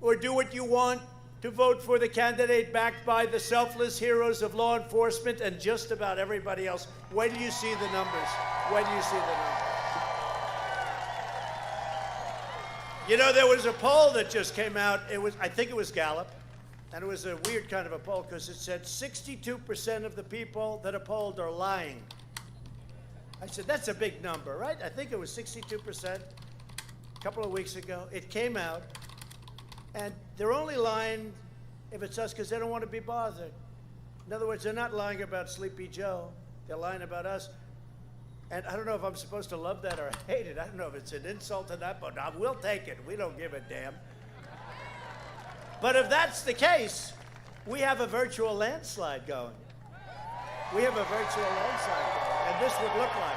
Or do what you want to vote for the candidate backed by the selfless heroes of law enforcement and just about everybody else. Wait till you see the numbers. Wait till you see the numbers. You know, there was a poll that just came out. I think it was Gallup. And it was a weird kind of a poll because it said 62% of the people that are polled are lying. I said, that's a big number, right? I think it was 62% a couple of weeks ago. It came out, and they're only lying if it's us because they don't want to be bothered. In other words, they're not lying about Sleepy Joe. They're lying about us. And I don't know if I'm supposed to love that or hate it. I don't know if it's an insult to that, but we'll take it. We don't give a damn. But if that's the case, we have a virtual landslide going. We have a virtual landslide going, and this would look like.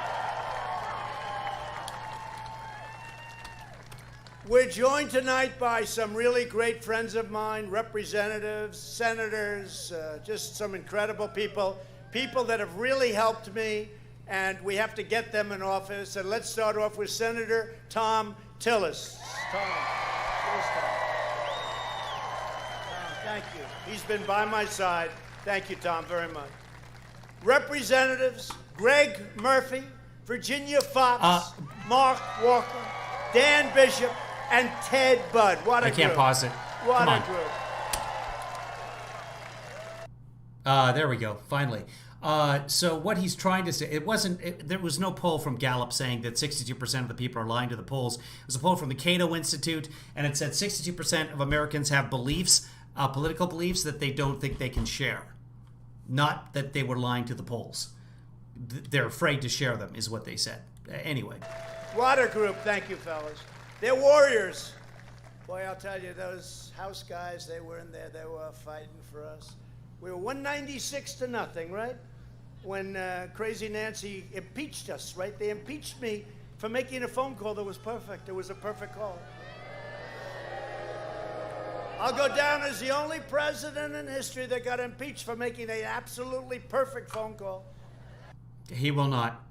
We're joined tonight by some really great friends of mine, representatives, senators, just some incredible people, people that have really helped me, and we have to get them in office. And let's start off with Senator Tom Tillis. Tom. Here's Tom. Thank you. He's been by my side. Thank you, Tom, very much. Representatives Greg Murphy, Virginia Fox, Mark Walker, Dan Bishop, and Ted Budd. What a group. I can't pause it. What Come a on. group. There we go. Finally. So what he's trying to say, there was no poll from Gallup saying that 62% of the people are lying to the polls. It was a poll from the Cato Institute, and it said 62% of Americans have beliefs, political beliefs that they don't think they can share. Not that they were lying to the polls. They're afraid to share them, is what they said. Anyway. What a group. Thank you, fellas. They're warriors. Boy, I'll tell you, those House guys, they were in there. They were fighting for us. We were 196-0, right? When Crazy Nancy impeached us, right? They impeached me for making a phone call that was perfect. It was a perfect call. I'll go down as the only president in history that got impeached for making an absolutely perfect phone call. He will not.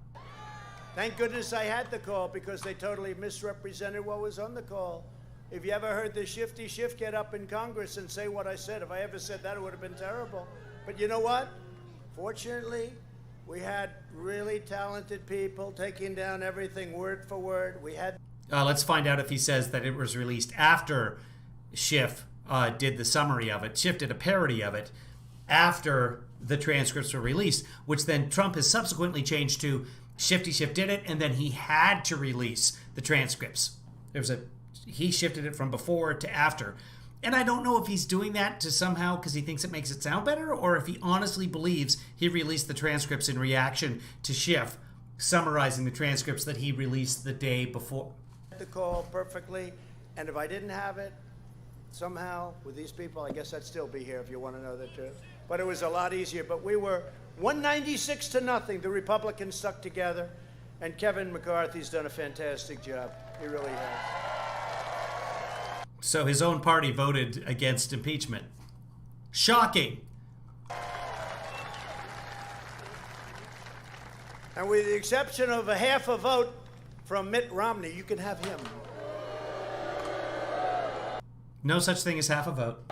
Thank goodness I had the call because they totally misrepresented what was on the call. If you ever heard the shifty shift get up in Congress and say what I said, if I ever said that, it would have been terrible. But you know what? Fortunately, we had really talented people taking down everything word for word. We had. Let's find out if he says that it was released after Schiff did the summary of it. Schiff did a parody of it after the transcripts were released, which then Trump has subsequently changed to Shifty Schiff did it, and then he had to release the transcripts. He shifted it from before to after. And I don't know if he's doing that to somehow because he thinks it makes it sound better, or if he honestly believes he released the transcripts in reaction to Schiff summarizing the transcripts that he released the day before. The call perfectly, and if I didn't have it, somehow with these people, I guess I'd still be here if you want to know the truth. But it was a lot easier. But we were 196-0. The Republicans stuck together, and Kevin McCarthy's done a fantastic job. He really has. So his own party voted against impeachment. Shocking. And with the exception of a half a vote from Mitt Romney, you can have him. No such thing as half a vote.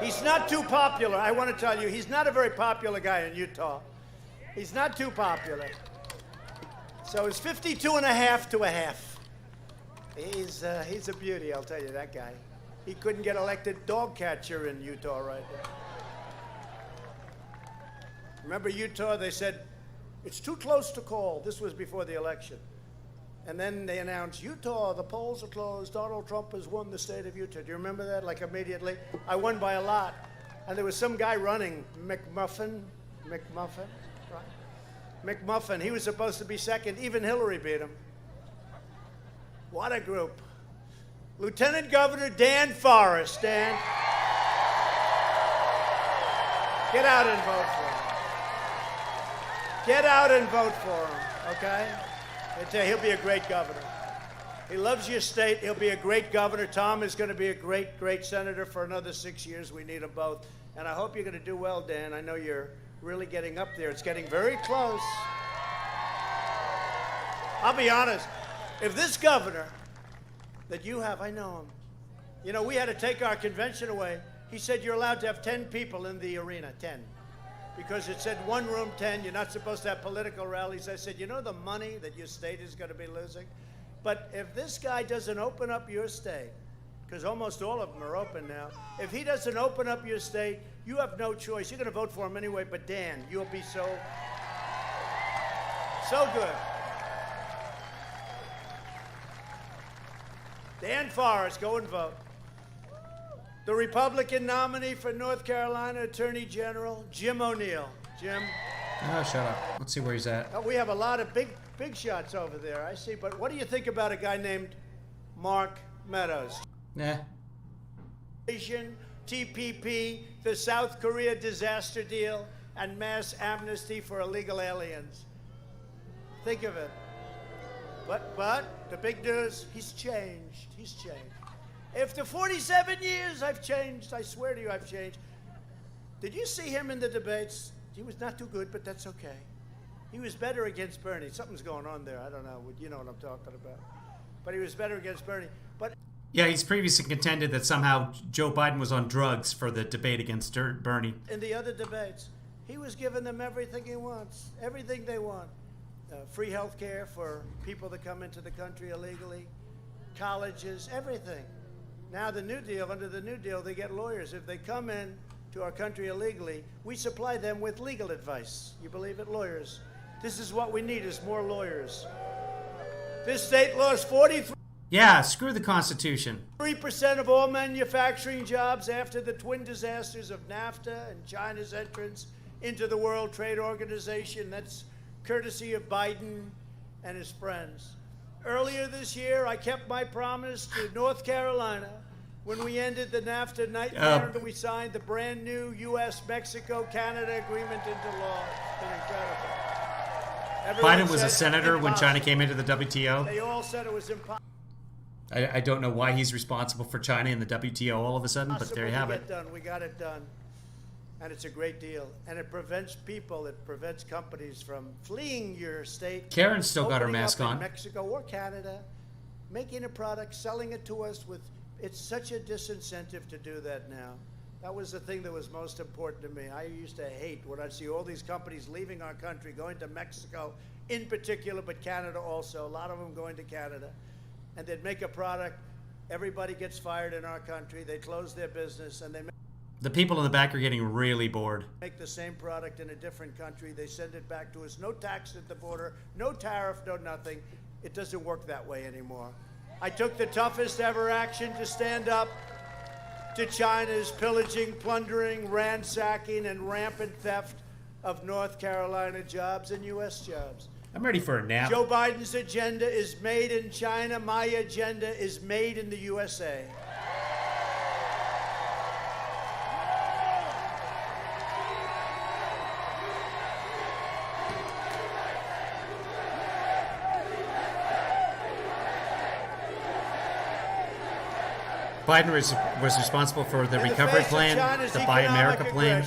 He's not too popular. I want to tell you, he's not a very popular guy in Utah. He's not too popular. So it's 52.5 to a half. He's a beauty, I'll tell you, that guy. He couldn't get elected dog catcher in Utah right there. Remember Utah, they said, it's too close to call. This was before the election. And then they announced, Utah, the polls are closed. Donald Trump has won the state of Utah. Do you remember that? Like immediately? I won by a lot. And there was some guy running, McMuffin, right? McMuffin, he was supposed to be second. Even Hillary beat him. What a group. Lieutenant Governor Dan Forrest. Dan, get out and vote for him. Get out and vote for him, okay? I tell you, he'll be a great governor. He loves your state. He'll be a great governor. Tom is going to be a great, great senator for another 6 years. We need them both. And I hope you're going to do well, Dan. I know you're really getting up there. It's getting very close. I'll be honest. If this governor that you have, I know him. You know, we had to take our convention away. He said you're allowed to have 10 people in the arena, 10. Because it said one room, 10. You're not supposed to have political rallies. I said, you know the money that your state is going to be losing? But if this guy doesn't open up your state, because almost all of them are open now. If he doesn't open up your state, you have no choice. You're going to vote for him anyway, but Dan, you'll be so good. Dan Forrest, go and vote. The Republican nominee for North Carolina Attorney General, Jim O'Neill. Jim? Oh, shut up. Let's see where he's at. We have a lot of big shots over there, I see. But what do you think about a guy named Mark Meadows? Nah. TPP, the South Korea disaster deal, and mass amnesty for illegal aliens. Think of it. But the big news, he's changed. He's changed. After 47 years, I've changed. I swear to you, I've changed. Did you see him in the debates? He was not too good, but that's okay. He was better against Bernie. Something's going on there. I don't know. You know what I'm talking about. But he was better against Bernie. But yeah, he's previously contended that somehow Joe Biden was on drugs for the debate against Bernie. In the other debates, he was giving them everything he wants, everything they want. Free health care for people that come into the country illegally, colleges, everything. Now the New Deal, under the New Deal, they get lawyers. If they come in to our country illegally, we supply them with legal advice. You believe it? Lawyers. This is what we need, is more lawyers. This state lost 43%. Yeah, screw the Constitution. 3% of all manufacturing jobs after the twin disasters of NAFTA and China's entrance into the World Trade Organization. That's courtesy of Biden and his friends. Earlier this year, I kept my promise to North Carolina when we ended the NAFTA nightmare and we signed the brand new U.S.-Mexico-Canada agreement into law. It's been incredible. Biden was a senator when China came into the WTO. They all said it was impossible. I don't know why he's responsible for China in the WTO all of a sudden, but there you have it. We got it done. And it's a great deal. And it prevents people, it prevents companies from fleeing your state. Karen's still got her mask on. In Mexico or Canada, making a product, selling it to us with, it's such a disincentive to do that now. That was the thing that was most important to me. I used to hate when I'd see all these companies leaving our country, going to Mexico in particular, but Canada also, a lot of them going to Canada. And they'd make a product, everybody gets fired in our country, they close their business, and they the people in the back are getting really bored. Make the same product in a different country, they send it back to us, no tax at the border, no tariff, no nothing. It doesn't work that way anymore. I took the toughest ever action to stand up to China's pillaging, plundering, ransacking, and rampant theft of North Carolina jobs and U.S. jobs. I'm ready for a nap. Joe Biden's agenda is made in China. My agenda is made in the USA. Biden was responsible for the recovery plan, the Buy America plan.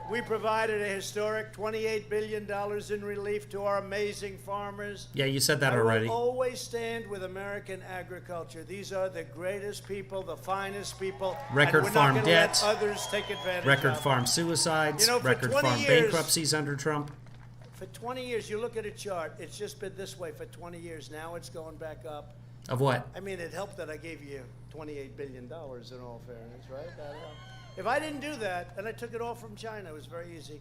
We provided a historic $28 billion in relief to our amazing farmers. Yeah, you said that already. I will always stand with American agriculture. These are the greatest people, the finest people. Record farm debt. Let others take advantage record of farm suicides. Record farm bankruptcies under Trump. For 20 years, you look at a chart, it's just been this way for 20 years. Now it's going back up. Of what? I mean, it helped that I gave you $28 billion in all fairness, right? That helped. If I didn't do that, and I took it all from China, it was very easy.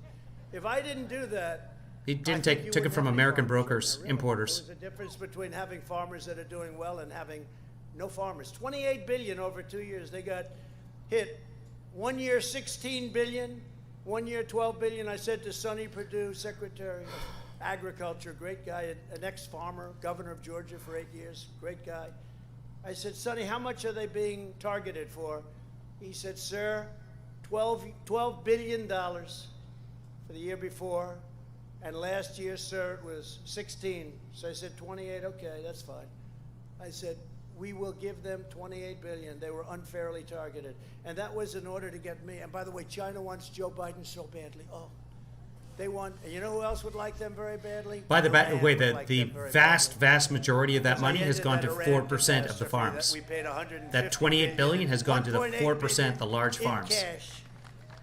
If I didn't do that, he didn't took it from American brokers, importers. There's a difference between having farmers that are doing well and having no farmers. 28 billion over 2 years. They got hit. 1 year, 16 billion. 1 year, 12 billion. I said to Sonny Perdue, Secretary of Agriculture, great guy, an ex-farmer, governor of Georgia for 8 years, great guy. I said, Sonny, how much are they being targeted for? He said, sir, $12 billion for the year before, and last year, sir, it was 16. So I said, 28, okay, that's fine. I said, we will give them 28 billion. They were unfairly targeted. And that was in order to get me. And by the way, China wants Joe Biden so badly. Oh, they want, and you know who else would like them very badly? By the way, the vast majority of that money has gone to 4% of the farms. That 28 billion has gone to the 4%, the large farms. Cash.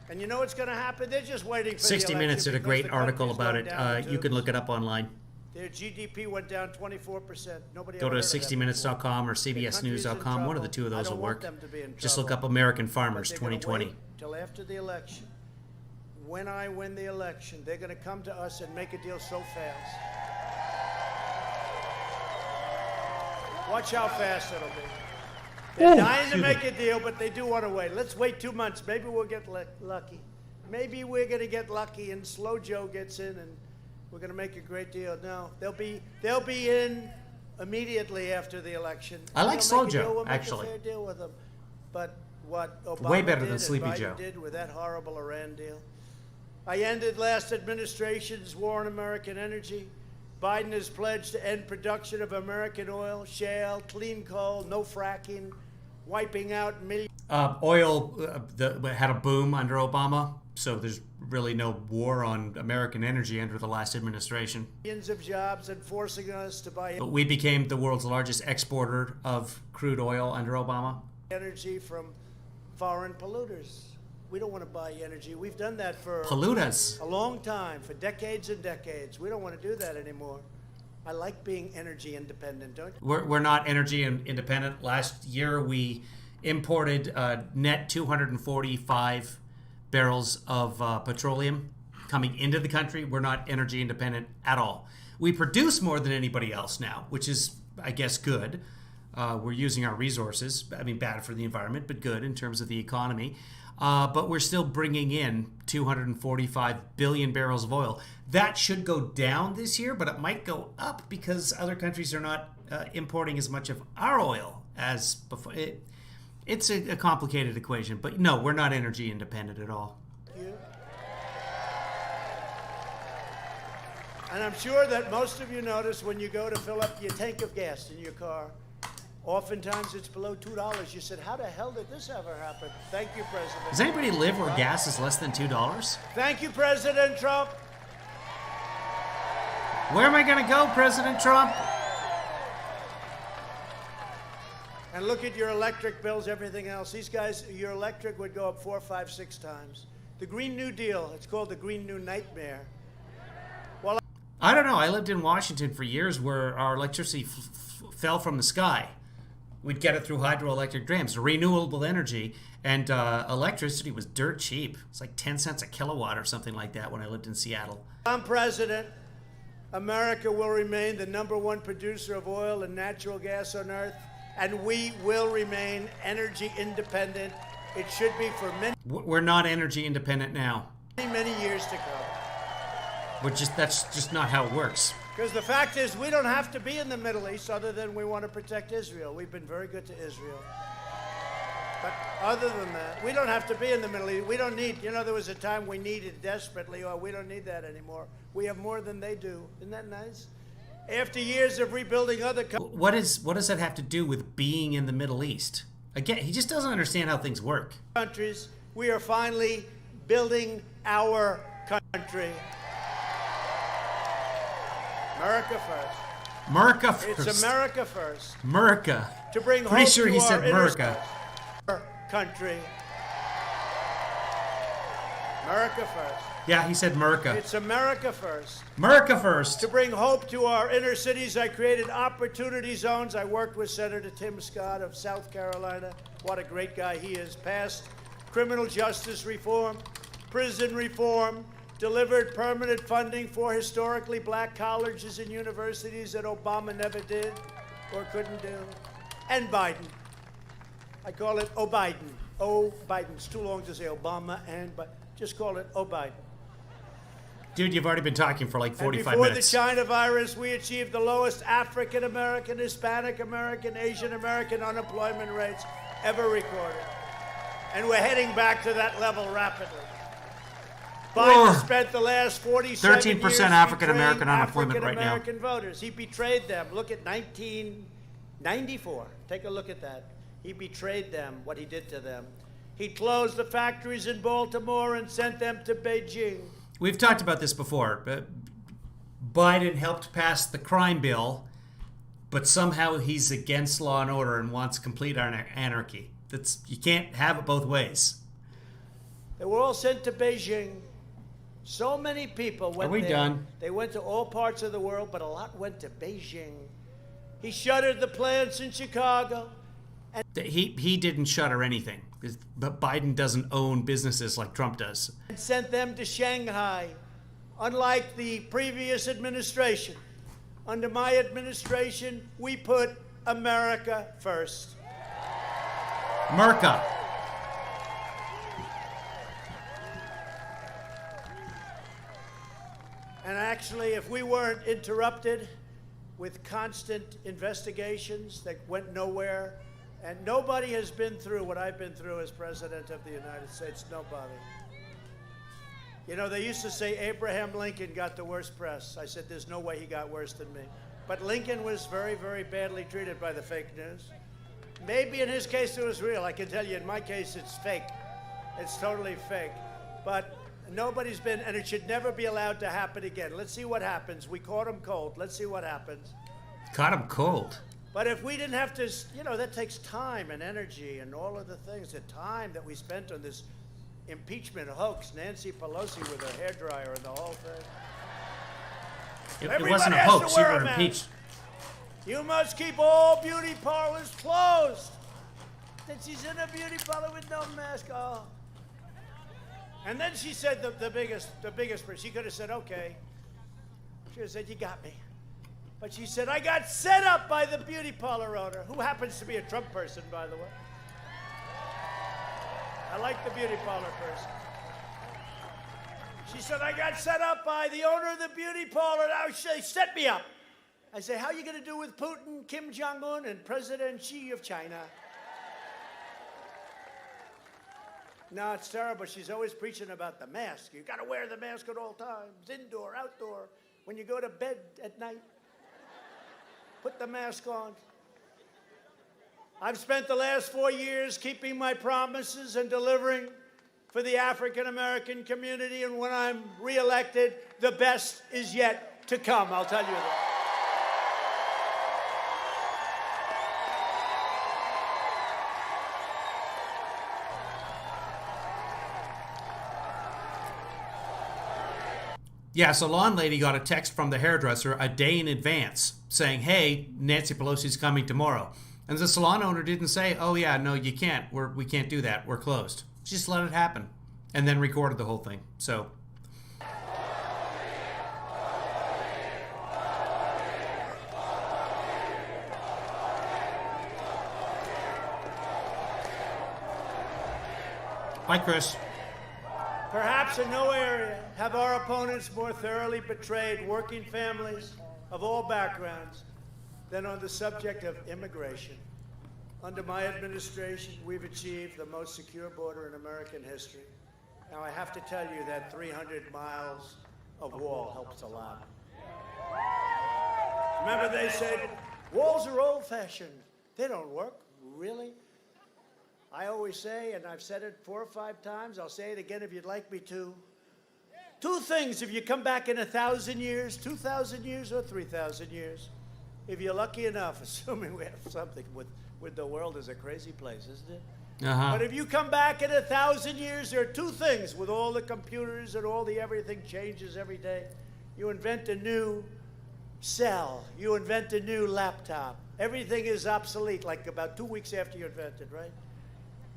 And you know what's going to happen? They're just waiting for 60 Minutes did a great article about it. You can look it up online. Their GDP went down 24%. Nobody Go ever to heard of that 60minutes.com or before. The country's in CBSnews.com. One of the two of trouble. those I will don't work. want them to be in Just trouble. look up American But Farmers they're gonna 2020. wait till after the election. When I win the election, they're going to come to us and make a deal so fast. Watch how fast it'll be. They're dying to make a deal, but they do want to wait. Let's wait 2 months. Maybe we'll get lucky. Maybe we're going to get lucky and Slow Joe gets in and we're going to make a great deal. No, they'll be in immediately after the election. I like We'll Slow make a deal, Joe, we'll make actually. a fair deal with them. But what Obama Way better did than and Sleepy Biden Joe. did with that horrible Iran deal. I ended last administration's war on American energy. Biden has pledged to end production of American oil, shale, clean coal, no fracking, wiping out millions. Oil had a boom under Obama, so there's really no war on American energy under the last administration. Millions of jobs and forcing us to buy But we became the world's largest exporter of crude oil under Obama. energy from foreign polluters. We don't want to buy energy. We've done that for Polluters. a long time, for decades and decades. We don't want to do that anymore. I like being energy independent, don't you? We're not energy independent. Last year we imported net 245 barrels of petroleum coming into the country. We're not energy independent at all. We produce more than anybody else now, which is, I guess, good. We're using our resources. I mean, bad for the environment, but good in terms of the economy. But we're still bringing in 245 billion barrels of oil. That should go down this year, but it might go up because other countries are not importing as much of our oil as before. It's a complicated equation, but no, we're not energy independent at all. And I'm sure that most of you notice when you go to fill up your tank of gas in your car, oftentimes it's below $2. You said, how the hell did this ever happen? Thank you, President. Does anybody live where gas is less than $2? Thank you, President Trump. Where am I going to go, President Trump? And look at your electric bills, everything else. These guys, your electric would go up 4, 5, 6 times. The Green New Deal, it's called the Green New Nightmare. Well, I don't know. I lived in Washington for years where our electricity fell from the sky. We'd get it through hydroelectric dams, renewable energy, and electricity was dirt cheap. It's like 10 cents a kilowatt or something like that when I lived in Seattle. I'm president. America will remain the number 1 producer of oil and natural gas on earth, and we will remain energy independent. It should be for many, We're not energy independent now. many years to come. That's just not how it works. Because the fact is, we don't have to be in the Middle East other than we want to protect Israel. We've been very good to Israel. But other than that, we don't have to be in the Middle East. We don't need, there was a time we needed desperately. Oh, we don't need that anymore. We have more than they do. Isn't that nice? After years of rebuilding other countries. What does that have to do with being in the Middle East? Again, he just doesn't understand how things work. We are finally building our country. America first. America first. It's America first. America. To bring Pretty hope sure to he our said America. Our country. America first. Yeah, he said America. It's America first. America first. To bring hope to our inner cities, I created opportunity zones. I worked with Senator Tim Scott of South Carolina. What a great guy he is. Passed criminal justice reform, prison reform, delivered permanent funding for historically black colleges and universities that Obama never did or couldn't do. And Biden. I call it Biden. Biden. It's too long to say Obama but just call it Biden. Dude, you've already been talking for like 45 before minutes. The China virus, we achieved the lowest African American, Hispanic American, Asian American unemployment rates ever recorded. And we're heading back to that level rapidly. Biden spent the last 47 13% years African American unemployment right now. African American voters. He betrayed them. Look at 1994. Take a look at that. He betrayed them, what he did to them. He closed the factories in Baltimore and sent them to Beijing. We've talked about this before. Biden helped pass the crime bill, but somehow he's against law and order and wants complete anarchy. You can't have it both ways. They were all sent to Beijing. So many people went Are we there. done? They went to all parts of the world, but a lot went to Beijing. He shuttered the plants in Chicago. He didn't shutter anything. But Biden doesn't own businesses like Trump does. And sent them to Shanghai. Unlike the previous administration, under my administration, we put America first. America. And actually, if we weren't interrupted with constant investigations that went nowhere, and nobody has been through what I've been through as President of the United States, nobody. You know, they used to say Abraham Lincoln got the worst press. I said, there's no way he got worse than me. But Lincoln was very, very badly treated by the fake news. Maybe in his case it was real. I can tell you in my case it's fake. It's totally fake. But nobody's been, and it should never be allowed to happen again. Let's see what happens. We caught him cold. Let's see what happens. Caught him cold. But if we didn't have to, you know, that takes time and energy and all of the things, the time that we spent on this impeachment hoax, Nancy Pelosi with her hairdryer and the whole thing. It wasn't a hoax. You were mask. impeached. You must keep all beauty parlors closed. Then she's in a beauty parlor with no mask. Oh. And then she said the biggest, she could have said, okay. She would have said, you got me. But she said, I got set up by the beauty parlor owner, who happens to be a Trump person, by the way. I like the beauty parlor person. She said, I got set up by the owner of the beauty parlor. Now she set me up. I say, how are you going to do with Putin, Kim Jong-un, and President Xi of China? No, it's terrible. She's always preaching about the mask. You got to wear the mask at all times, indoor, outdoor. When you go to bed at night, put the mask on. I've spent the last 4 years keeping my promises and delivering for the African-American community, and when I'm reelected, the best is yet to come, I'll tell you that. Yeah, so Lawn Lady got a text from the hairdresser a day in advance saying, hey, Nancy Pelosi's coming tomorrow. And the salon owner didn't say, oh, yeah, no, you can't. We can't do that. We're closed. She just let it happen and then recorded the whole thing. So. Bye, Chris. Perhaps in no area have our opponents more thoroughly betrayed working families of all backgrounds than on the subject of immigration. Under my administration, we've achieved the most secure border in American history. Now, I have to tell you that 300 miles of wall helps a lot. Remember they said, walls are old-fashioned. They don't work. Really? I always say, and I've said it 4 or 5 times, I'll say it again if you'd like me to. 2 things if you come back in 1,000 years, 2,000 years, or 3,000 years. If you're lucky enough, assuming we have something with the world is a crazy place, isn't it? Uh-huh. But if you come back in 1,000 years, there are 2 things with all the computers and all the everything changes every day. You invent a new cell. You invent a new laptop. Everything is obsolete, like about 2 weeks after you invent it, right?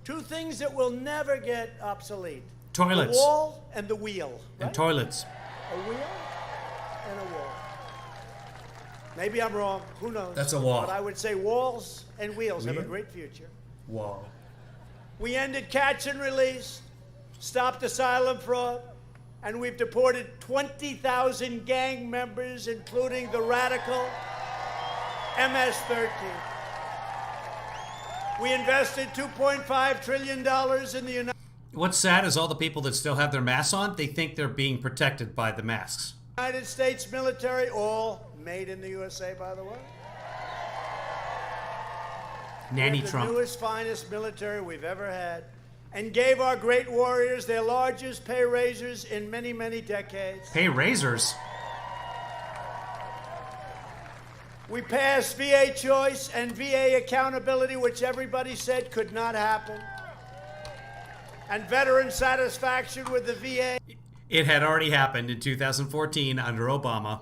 2 things that will never get obsolete. Toilets. The wall and the wheel. Right? And toilets. A wheel and a wall. Maybe I'm wrong. Who knows? That's a wall. But I would say walls and wheels have a great future. Wall. We ended catch and release, stopped asylum fraud, and we've deported 20,000 gang members, including the radical MS-13. We invested $2.5 trillion in the What's sad is all the people that still have their masks on, they think they're being protected by the masks. United States military, all made in the USA, by the way. Nanny the Trump. Newest, finest military we've ever had, and gave our great warriors their largest pay raises in many, many decades. Pay raisers? We passed VA choice and VA accountability, which everybody said could not happen. And veteran satisfaction with the VA. It had already happened in 2014 under Obama.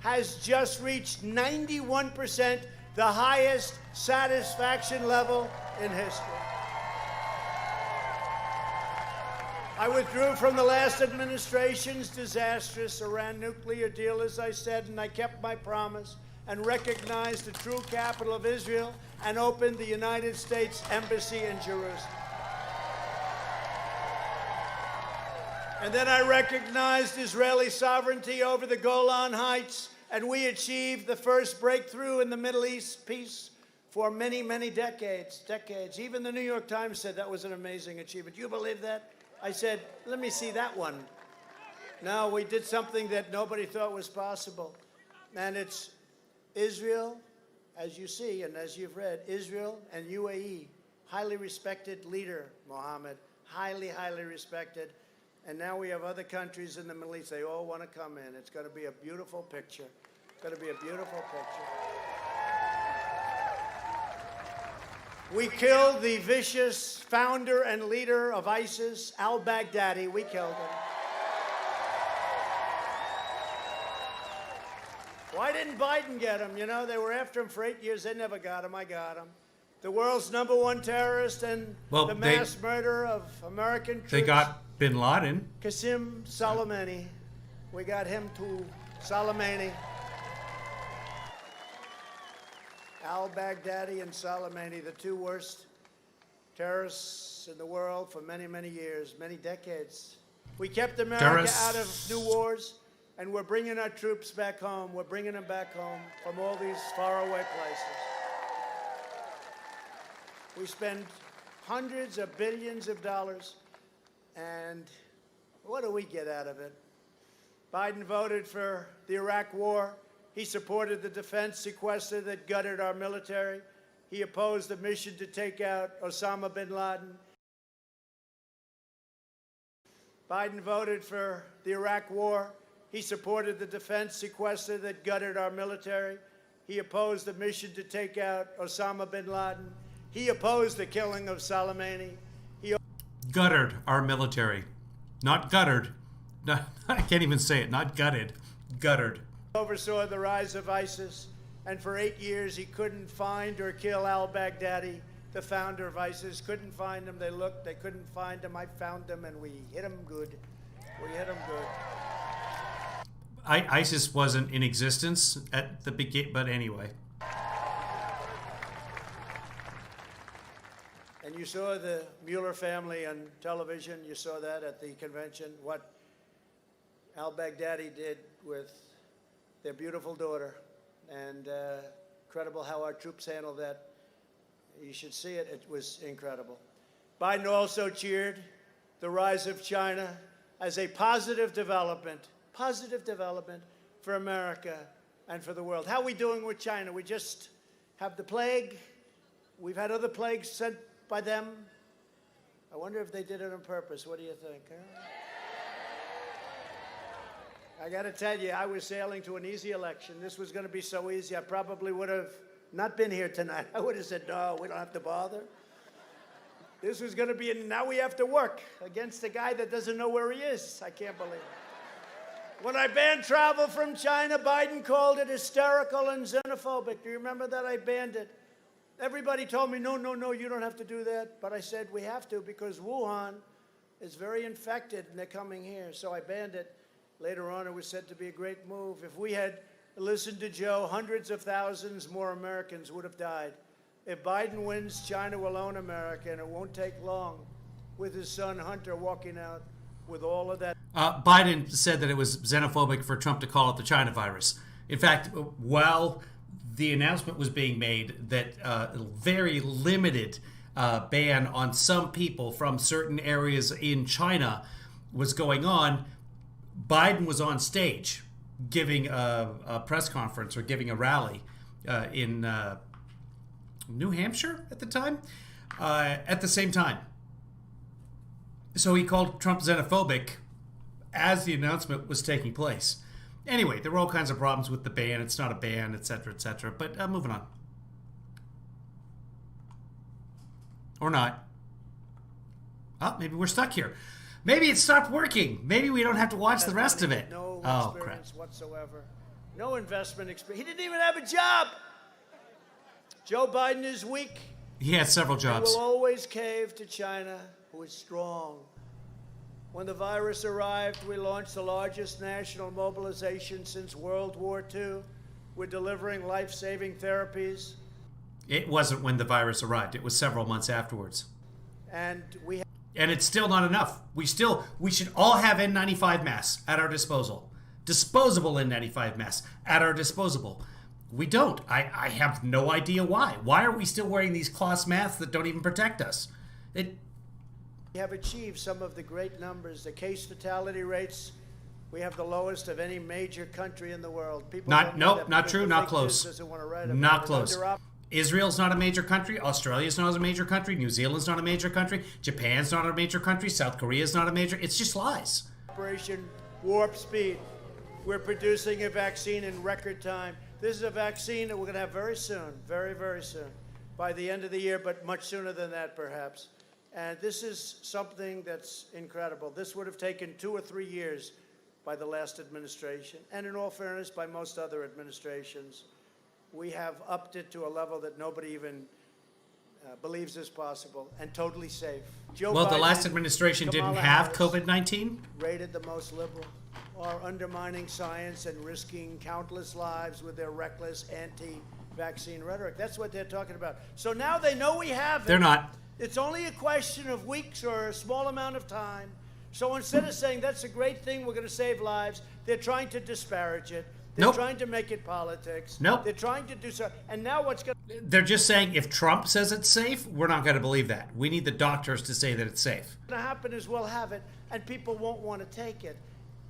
Has just reached 91%, the highest satisfaction level in history. I withdrew from the last administration's disastrous Iran nuclear deal, as I said, and I kept my promise and recognized the true capital of Israel and opened the United States Embassy in Jerusalem. And then I recognized Israeli sovereignty over the Golan Heights, and we achieved the first breakthrough in the Middle East peace for many, many decades. Even the New York Times said that was an amazing achievement. You believe that? I said, let me see that one. No, we did something that nobody thought was possible. And it's Israel, as you see and as you've read, Israel and UAE, highly respected leader, Mohammed, highly, highly respected. And now we have other countries in the Middle East. They all want to come in. It's going to be a beautiful picture. It's going to be a beautiful picture. We killed the vicious founder and leader of ISIS, al-Baghdadi. We killed him. Why didn't Biden get him? You know, they were after him for 8 years. They never got him. I got him. The world's #1 terrorist and the mass murderer of American troops. They got bin Laden. Qasem Soleimani. We got him too. Soleimani. Al-Baghdadi and Soleimani, the two worst terrorists in the world for many, many years, many decades. We kept America out of new wars, and we're bringing our troops back home. We're bringing them back home from all these faraway places. We spend hundreds of billions of dollars, and what do we get out of it? Biden voted for the Iraq War. He supported the defense sequester that gutted our military. He opposed the mission to take out Osama bin Laden. Biden voted for the Iraq War. He supported the defense sequester that gutted our military. He opposed the mission to take out Osama bin Laden. He opposed the killing of Soleimani. He gutted our military. Not guttered. No, I can't even say it. Not gutted. Guttered. Oversaw the rise of ISIS, and for 8 years he couldn't find or kill al-Baghdadi, the founder of ISIS. Couldn't find him. They looked. They couldn't find him. I found him, and we hit him good. We hit him good. ISIS wasn't in existence at the beginning, but anyway. And you saw the Mueller family on television. You saw that at the convention, what al-Baghdadi did with their beautiful daughter. And incredible how our troops handled that. You should see it. It was incredible. Biden also cheered the rise of China as a positive development for America and for the world. How are we doing with China? We just have the plague. We've had other plagues sent by them. I wonder if they did it on purpose. What do you think? Huh? I got to tell you, I was sailing to an easy election. This was going to be so easy, I probably would have not been here tonight. I would have said, no, we don't have to bother. This was going to be, now we have to work against a guy that doesn't know where he is. I can't believe it. When I banned travel from China, Biden called it hysterical and xenophobic. Do you remember that? I banned it. Everybody told me, no, you don't have to do that. But I said, we have to because Wuhan is very infected and they're coming here. So I banned it. Later on, it was said to be a great move. If we had listened to Joe, hundreds of thousands more Americans would have died. If Biden wins, China will own America, and it won't take long with his son Hunter walking out with all of that. Biden said that it was xenophobic for Trump to call it the China virus. In fact, while the announcement was being made that a very limited ban on some people from certain areas in China was going on, Biden was on stage giving a press conference or giving a rally in New Hampshire at the time, at the same time. So he called Trump xenophobic as the announcement was taking place. Anyway, there were all kinds of problems with the ban. It's not a ban, etc., etc. But moving on. Or not. Oh, maybe we're stuck here. Maybe it stopped working. Maybe we don't have to watch the rest of it. No Oh, crap. experience whatsoever. No investment experience. He didn't even have a job. Joe Biden is weak. He had several He jobs. will always cave to China, who is strong. When the virus arrived, we launched the largest national mobilization since World War II. We're delivering life-saving therapies. It wasn't when the virus arrived. It was several months afterwards. And And it's still not enough. We should all have N95 masks at our disposal. Disposable N95 masks at our disposal. We don't. I have no idea why. Why are we still wearing these cloth masks that don't even protect us? We have achieved some of the great numbers. The case fatality rates, we have the lowest of any major country in the world. People don't know that not because true, the not fake close. news doesn't want to write about Not it. close. Israel's not a major country. Australia's not a major country. New Zealand's not a major country. Japan's not a major country. South Korea's not a major. It's just lies. Operation Warp Speed. We're producing a vaccine in record time. This is a vaccine that we're going to have very soon, very, very soon, by the end of the year, but much sooner than that, perhaps. And this is something that's incredible. This would have taken 2 or 3 years by the last administration, and in all fairness, by most other administrations. We have upped it to a level that nobody even believes is possible, and totally safe. Joe Well, the Biden, last administration didn't Kamala have Harris, COVID-19. rated the most liberal, are undermining science and risking countless lives with their reckless anti-vaccine rhetoric. That's what they're talking about. So now they know we have it. They're not. It's only a question of weeks or a small amount of time. So instead of saying that's a great thing, we're going to save lives, they're trying to disparage it. They're Nope. trying to make it politics. Nope. They're trying to do so. And now what's going They're just saying if Trump says it's safe, we're not going to believe that. We need the doctors to say that it's safe. to happen is we'll have it, and people won't want to take it.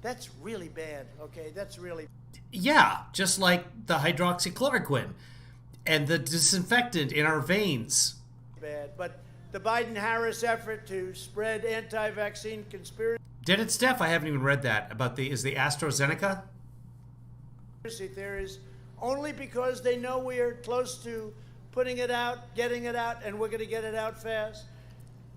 That's really bad, okay? That's really Yeah, just like the hydroxychloroquine and the disinfectant in our veins. bad. But the Biden-Harris effort to spread anti-vaccine conspiracy Did it, Steph? I haven't even read that. Is the AstraZeneca? theories only because they know we are close to putting it out, getting it out, and we're going to get it out fast.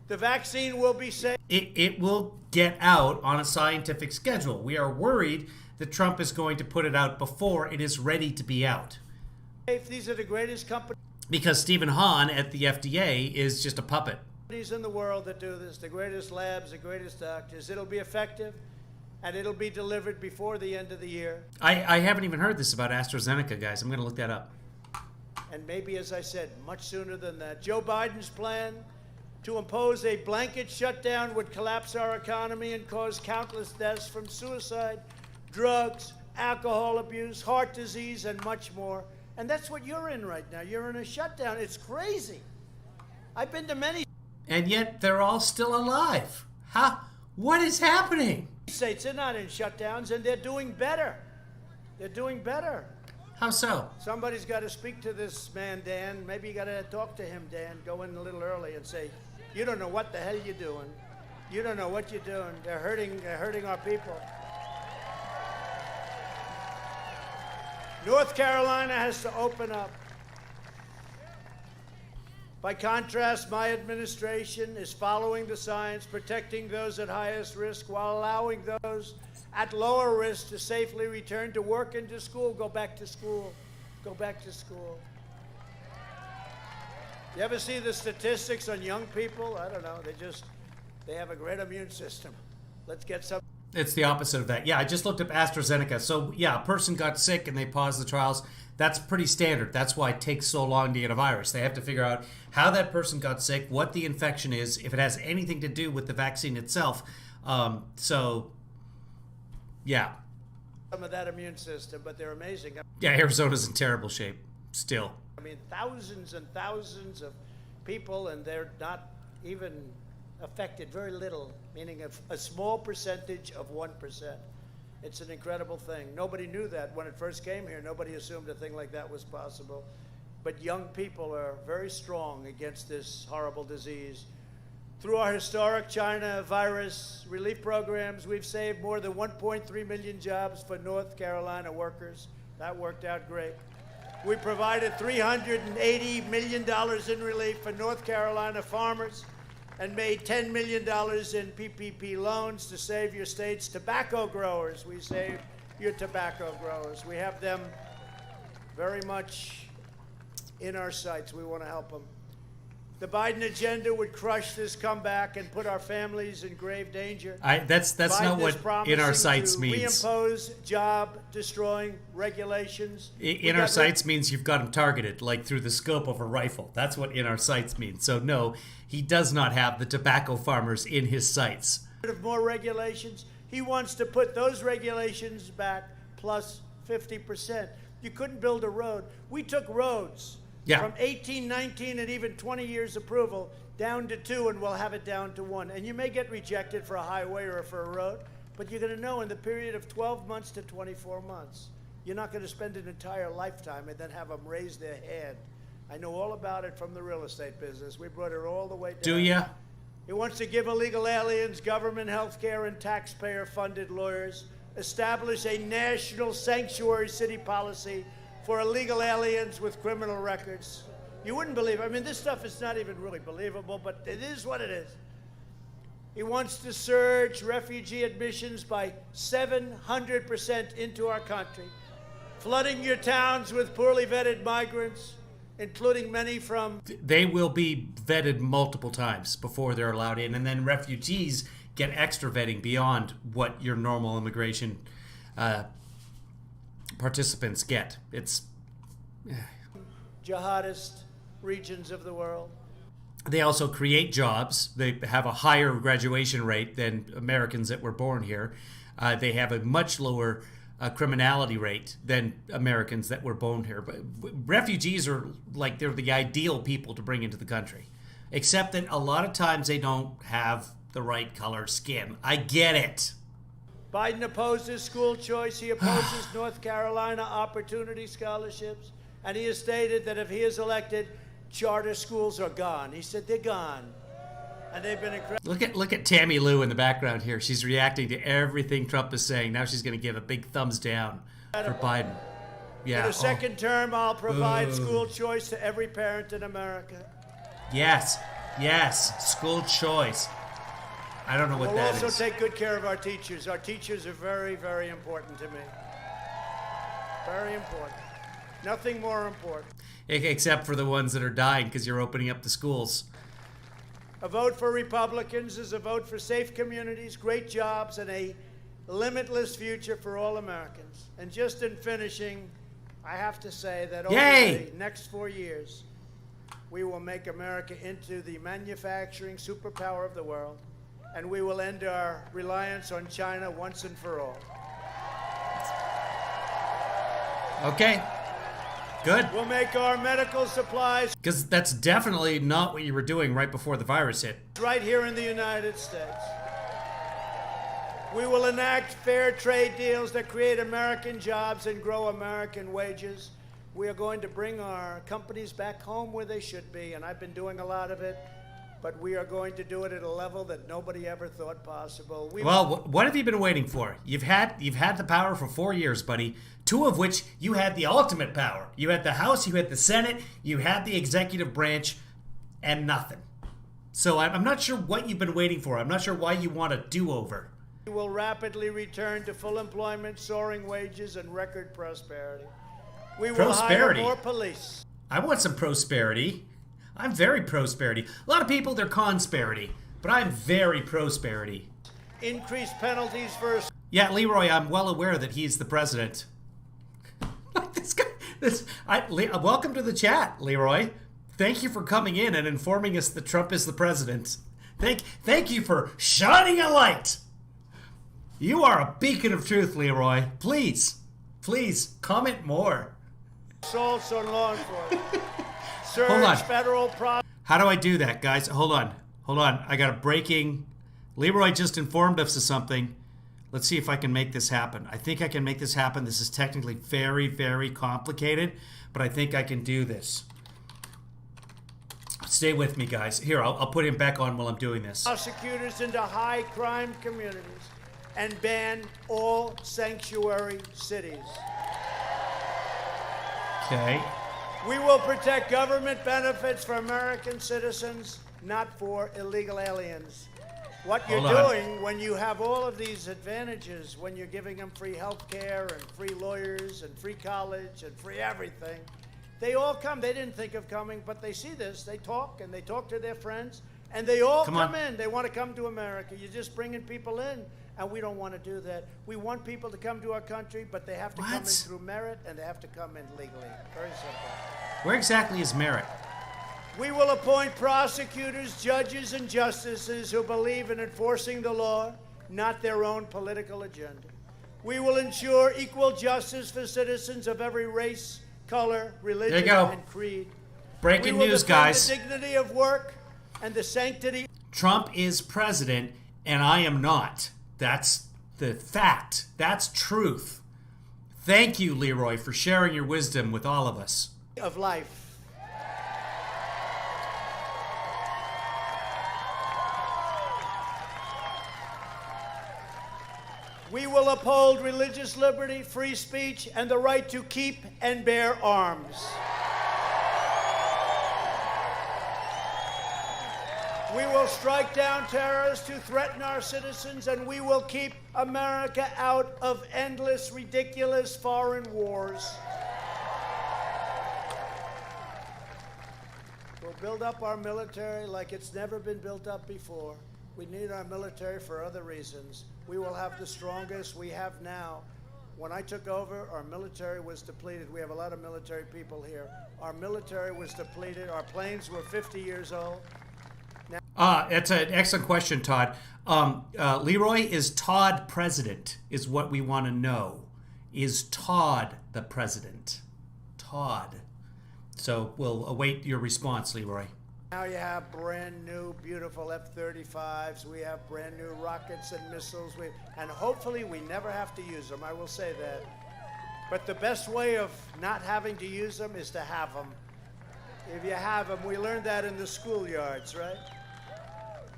The vaccine will be safe. It will get out on a scientific schedule. We are worried that Trump is going to put it out before it is ready to be out. These are the greatest companies Because Stephen Hahn at the FDA is just a puppet. in the world that do this, the greatest labs, the greatest doctors. It'll be effective, and it'll be delivered before the end of the year. I haven't even heard this about AstraZeneca, guys. I'm going to look that up. And maybe, as I said, much sooner than that. Joe Biden's plan to impose a blanket shutdown would collapse our economy and cause countless deaths from suicide, drugs, alcohol abuse, heart disease, and much more. And that's what you're in right now. You're in a shutdown. It's crazy. I've been to many And yet they're all still alive. What is happening? states. They're not in shutdowns, and they're doing better. They're doing better. How so? Somebody's got to speak to this man, Dan. Maybe you got to talk to him, Dan. Go in a little early and say, you don't know what the hell you're doing. You don't know what you're doing. They're hurting our people. North Carolina has to open up. By contrast, my administration is following the science, protecting those at highest risk while allowing those at lower risk to safely return to work and to school. Go back to school. Go back to school. You ever see the statistics on young people? I don't know. They have a great immune system. Let's get some. It's the opposite of that. Yeah, I just looked up AstraZeneca. So, yeah, a person got sick and they paused the trials. That's pretty standard. That's why it takes so long to get a virus. They have to figure out how that person got sick, what the infection is, if it has anything to do with the vaccine itself. Yeah. Some of that immune system, but they're amazing. Yeah, Arizona's in terrible shape still. I mean, thousands and thousands of people, and they're not even affected, very little, meaning a small percentage of 1%. It's an incredible thing. Nobody knew that when it first came here. Nobody assumed a thing like that was possible. But young people are very strong against this horrible disease. Through our historic China virus relief programs, we've saved more than 1.3 million jobs for North Carolina workers. That worked out great. We provided $380 million in relief for North Carolina farmers and made $10 million in PPP loans to save your state's tobacco growers. We saved your tobacco growers. We have them very much in our sights. We want to help them. The Biden agenda would crush this comeback and put our families in grave danger. That's not what in our sights means. Reimpose job-destroying regulations. In our sights means you've got him targeted, like through the scope of a rifle. That's what in our sights means. So no, he does not have the tobacco farmers in his sights. More regulations. He wants to put those regulations back plus 50%. You couldn't build a road. We took roads. Yeah. From 18, 19, and even 20 years approval down to 2, and we'll have it down to 1. And you may get rejected for a highway or for a road, but you're going to know in the period of 12 months to 24 months. You're not going to spend an entire lifetime and then have them raise their hand. I know all about it from the real estate business. We brought it all the way down. Do ya? He wants to give illegal aliens government health care and taxpayer-funded lawyers, establish a national sanctuary city policy for illegal aliens with criminal records. You wouldn't believe it. I mean, this stuff is not even really believable, but it is what it is. He wants to surge refugee admissions by 700% into our country, flooding your towns with poorly vetted migrants, including many from... They will be vetted multiple times before they're allowed in, and then refugees get extra vetting beyond what your normal immigration participants get. It's jihadist regions of the world. They also create jobs. They have a higher graduation rate than Americans that were born here. They have a much lower criminality rate than Americans that were born here. But refugees are like, they're the ideal people to bring into the country, except that a lot of times they don't have the right color skin. I get it. Biden opposes school choice. He opposes North Carolina opportunity scholarships. And he has stated that if he is elected, charter schools are gone. He said they're gone. And they've been incredible. Look at Tammy Lou in the background here. She's reacting to everything Trump is saying. Now she's going to give a big thumbs down for Biden. Yeah. In the second term, I'll provide school choice to every parent in America. Yes. Yes. School choice. I don't know what that is. We'll also take good care of our teachers. Our teachers are very, very important to me. Very important. Nothing more important. Except for the ones that are dying because you're opening up the schools. A vote for Republicans is a vote for safe communities, great jobs, and a limitless future for all Americans. And just in finishing, I have to say that over the next 4 years, we will make America into the manufacturing superpower of the world, and we will end our reliance on China once and for all. Okay. Good. We'll make our medical supplies... Because that's definitely not what you were doing right before the virus hit. ...right here in the United States. We will enact fair trade deals that create American jobs and grow American wages. We are going to bring our companies back home where they should be, and I've been doing a lot of it, but we are going to do it at a level that nobody ever thought possible. Well, what have you been waiting for? You've had the power for 4 years, buddy. 2 of which you had the ultimate power. You had the House, you had the Senate, you had the executive branch, and nothing. So I'm not sure what you've been waiting for. I'm not sure why you want a do-over. We will rapidly return to full employment, soaring wages, and record prosperity. We will hire more police. I want some prosperity. I'm very prosperity. A lot of people, they're consperity, but I'm very prosperity. Increased penalties for... Yeah, Leroy, I'm well aware that he's the president. This guy, welcome to the chat, Leroy. Thank you for coming in and informing us that Trump is the president. Thank you for shining a light. You are a beacon of truth, Leroy. Please comment more. Assaults on law enforcement. Surge Hold on. Federal How do I do that, guys? Hold on. I got a breaking. Leroy just informed us of something. Let's see if I can make this happen. I think I can make this happen. This is technically very, very complicated, but I think I can do this. Stay with me, guys. Here, I'll put him back on while I'm doing this. Prosecutors into high crime communities and ban all sanctuary cities. Okay. We will protect government benefits for American citizens not for illegal aliens. What you're Hold on. doing when you have all of these advantages, when you're giving them free health care and free lawyers and free college and free everything, they all come. They didn't think of coming, but they see this. They talk, and they talk to their friends, and they all come in. They want to come to America. You're just bringing people in, and we don't want to do that. We want people to come to our country, but they have to come in through merit, and they have to come in legally. Very simple. Where exactly is merit? We will appoint prosecutors, judges, and justices who believe in enforcing the law, not their own political agenda. We will ensure equal justice for citizens of every race, color, religion, and creed. Breaking news, guys. The dignity of work and the sanctity. Trump is president, and I am not. That's the fact. That's truth. Thank you, Leroy, for sharing your wisdom with all of us. Of life. We will uphold religious liberty, free speech, and the right to keep and bear arms. We will strike down terrorists who threaten our citizens, and we will keep America out of endless, ridiculous foreign wars. We'll build up our military like it's never been built up before. We need our military for other reasons. We will have the strongest we have now. When I took over, our military was depleted. We have a lot of military people here. Our military was depleted. Our planes were 50 years old. That's an excellent question, Todd. Leroy, is Todd president? Is what we want to know. Is Todd the president? Todd. So we'll await your response, Leroy. Now you have brand new, beautiful F-35s. We have brand new rockets and missiles. And hopefully we never have to use them. I will say that. But the best way of not having to use them is to have them. If you have them, we learned that in the schoolyards, right?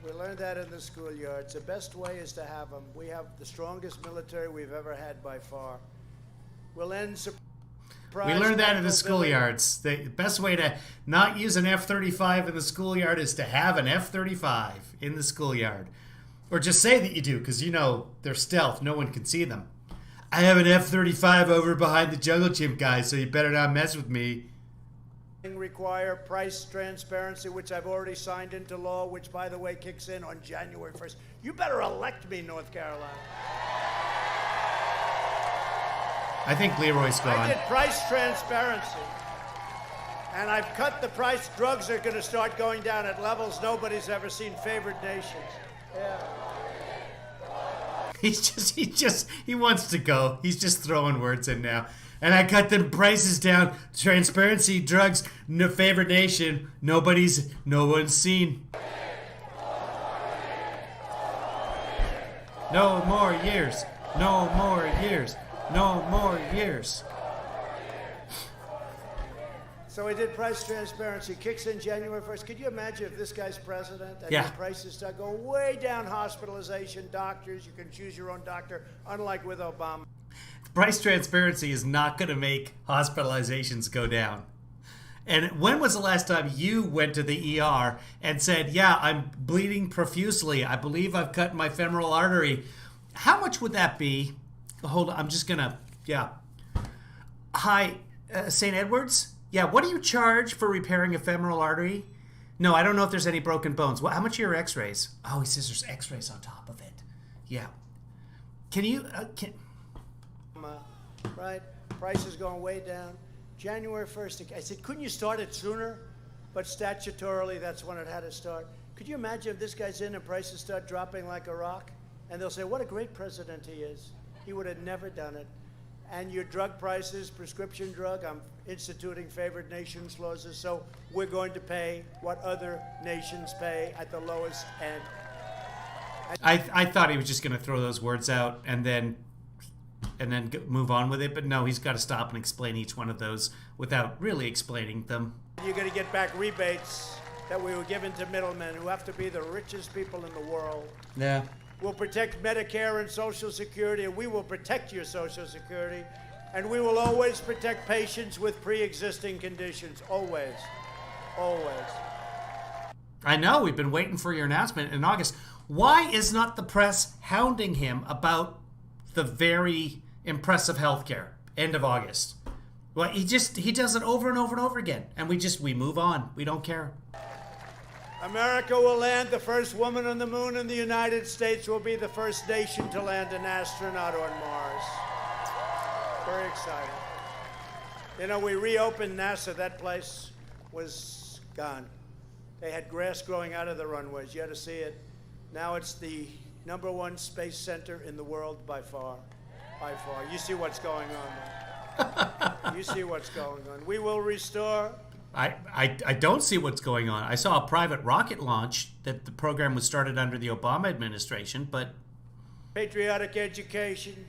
We learned that in the schoolyards. The best way is to have them. We have the strongest military we've ever had by far. We'll end. We learned that in the schoolyards. The best way to not use an F-35 in the schoolyard is to have an F-35 in the schoolyard. Or just say that you do, because you know they're stealth. No one can see them. I have an F-35 over behind the jungle gym, guys, so you better not mess with me. Require price transparency, which I've already signed into law, which, by the way, kicks in on January 1st. You better elect me, North Carolina. I think Leroy's gone. I did price transparency. And I've cut the price. Drugs are going to start going down at levels nobody's ever seen. Favored nations. Yeah. He wants to go. He's just throwing words in now. And I cut the prices down. Transparency, drugs, no favorite nation. No one's seen. No more years. No more years. No more years. So we did price transparency. Kicks in January 1st. Could you imagine if this guy's president and the prices start going way down? Hospitalization, doctors, you can choose your own doctor, unlike with Obama. Price transparency is not going to make hospitalizations go down. And when was the last time you went to the ER and said, yeah, I'm bleeding profusely. I believe I've cut my femoral artery. How much would that be? Hold on, I'm just going to, Hi, St. Edwards? Yeah, what do you charge for repairing a femoral artery? No, I don't know if there's any broken bones. How much are your x-rays? Oh, he says there's x-rays on top of it. Yeah. Can you, Right? Price is going way down. January 1st, I said, couldn't you start it sooner? But statutorily, that's when it had to start. Could you imagine if this guy's in and prices start dropping like a rock? And they'll say, what a great president he is. He would have never done it. And your drug prices, prescription drug, I'm instituting favored nations clauses, so we're going to pay what other nations pay at the lowest end. I thought he was just going to throw those words out and then move on with it, but no, he's got to stop and explain each one of those without really explaining them. You're going to get back rebates that we were given to middlemen who have to be the richest people in the world. Yeah. We'll protect Medicare and Social Security, and we will protect your Social Security, and we will always protect patients with pre-existing conditions. Always. Always. I know, we've been waiting for your announcement in August. Why is not the press hounding him about the very impressive healthcare? End of August. Well, he does it over and over and over again. And we move on. We don't care. America will land the first woman on the moon, and the United States will be the first nation to land an astronaut on Mars. Very exciting. You know, we reopened NASA. That place was gone. They had grass growing out of the runways. You had to see it. Now it's the #1 space center in the world by far. By far. You see what's going on. You see what's going on. We will restore. I don't see what's going on. I saw a private rocket launch that the program was started under the Obama administration, but... Patriotic education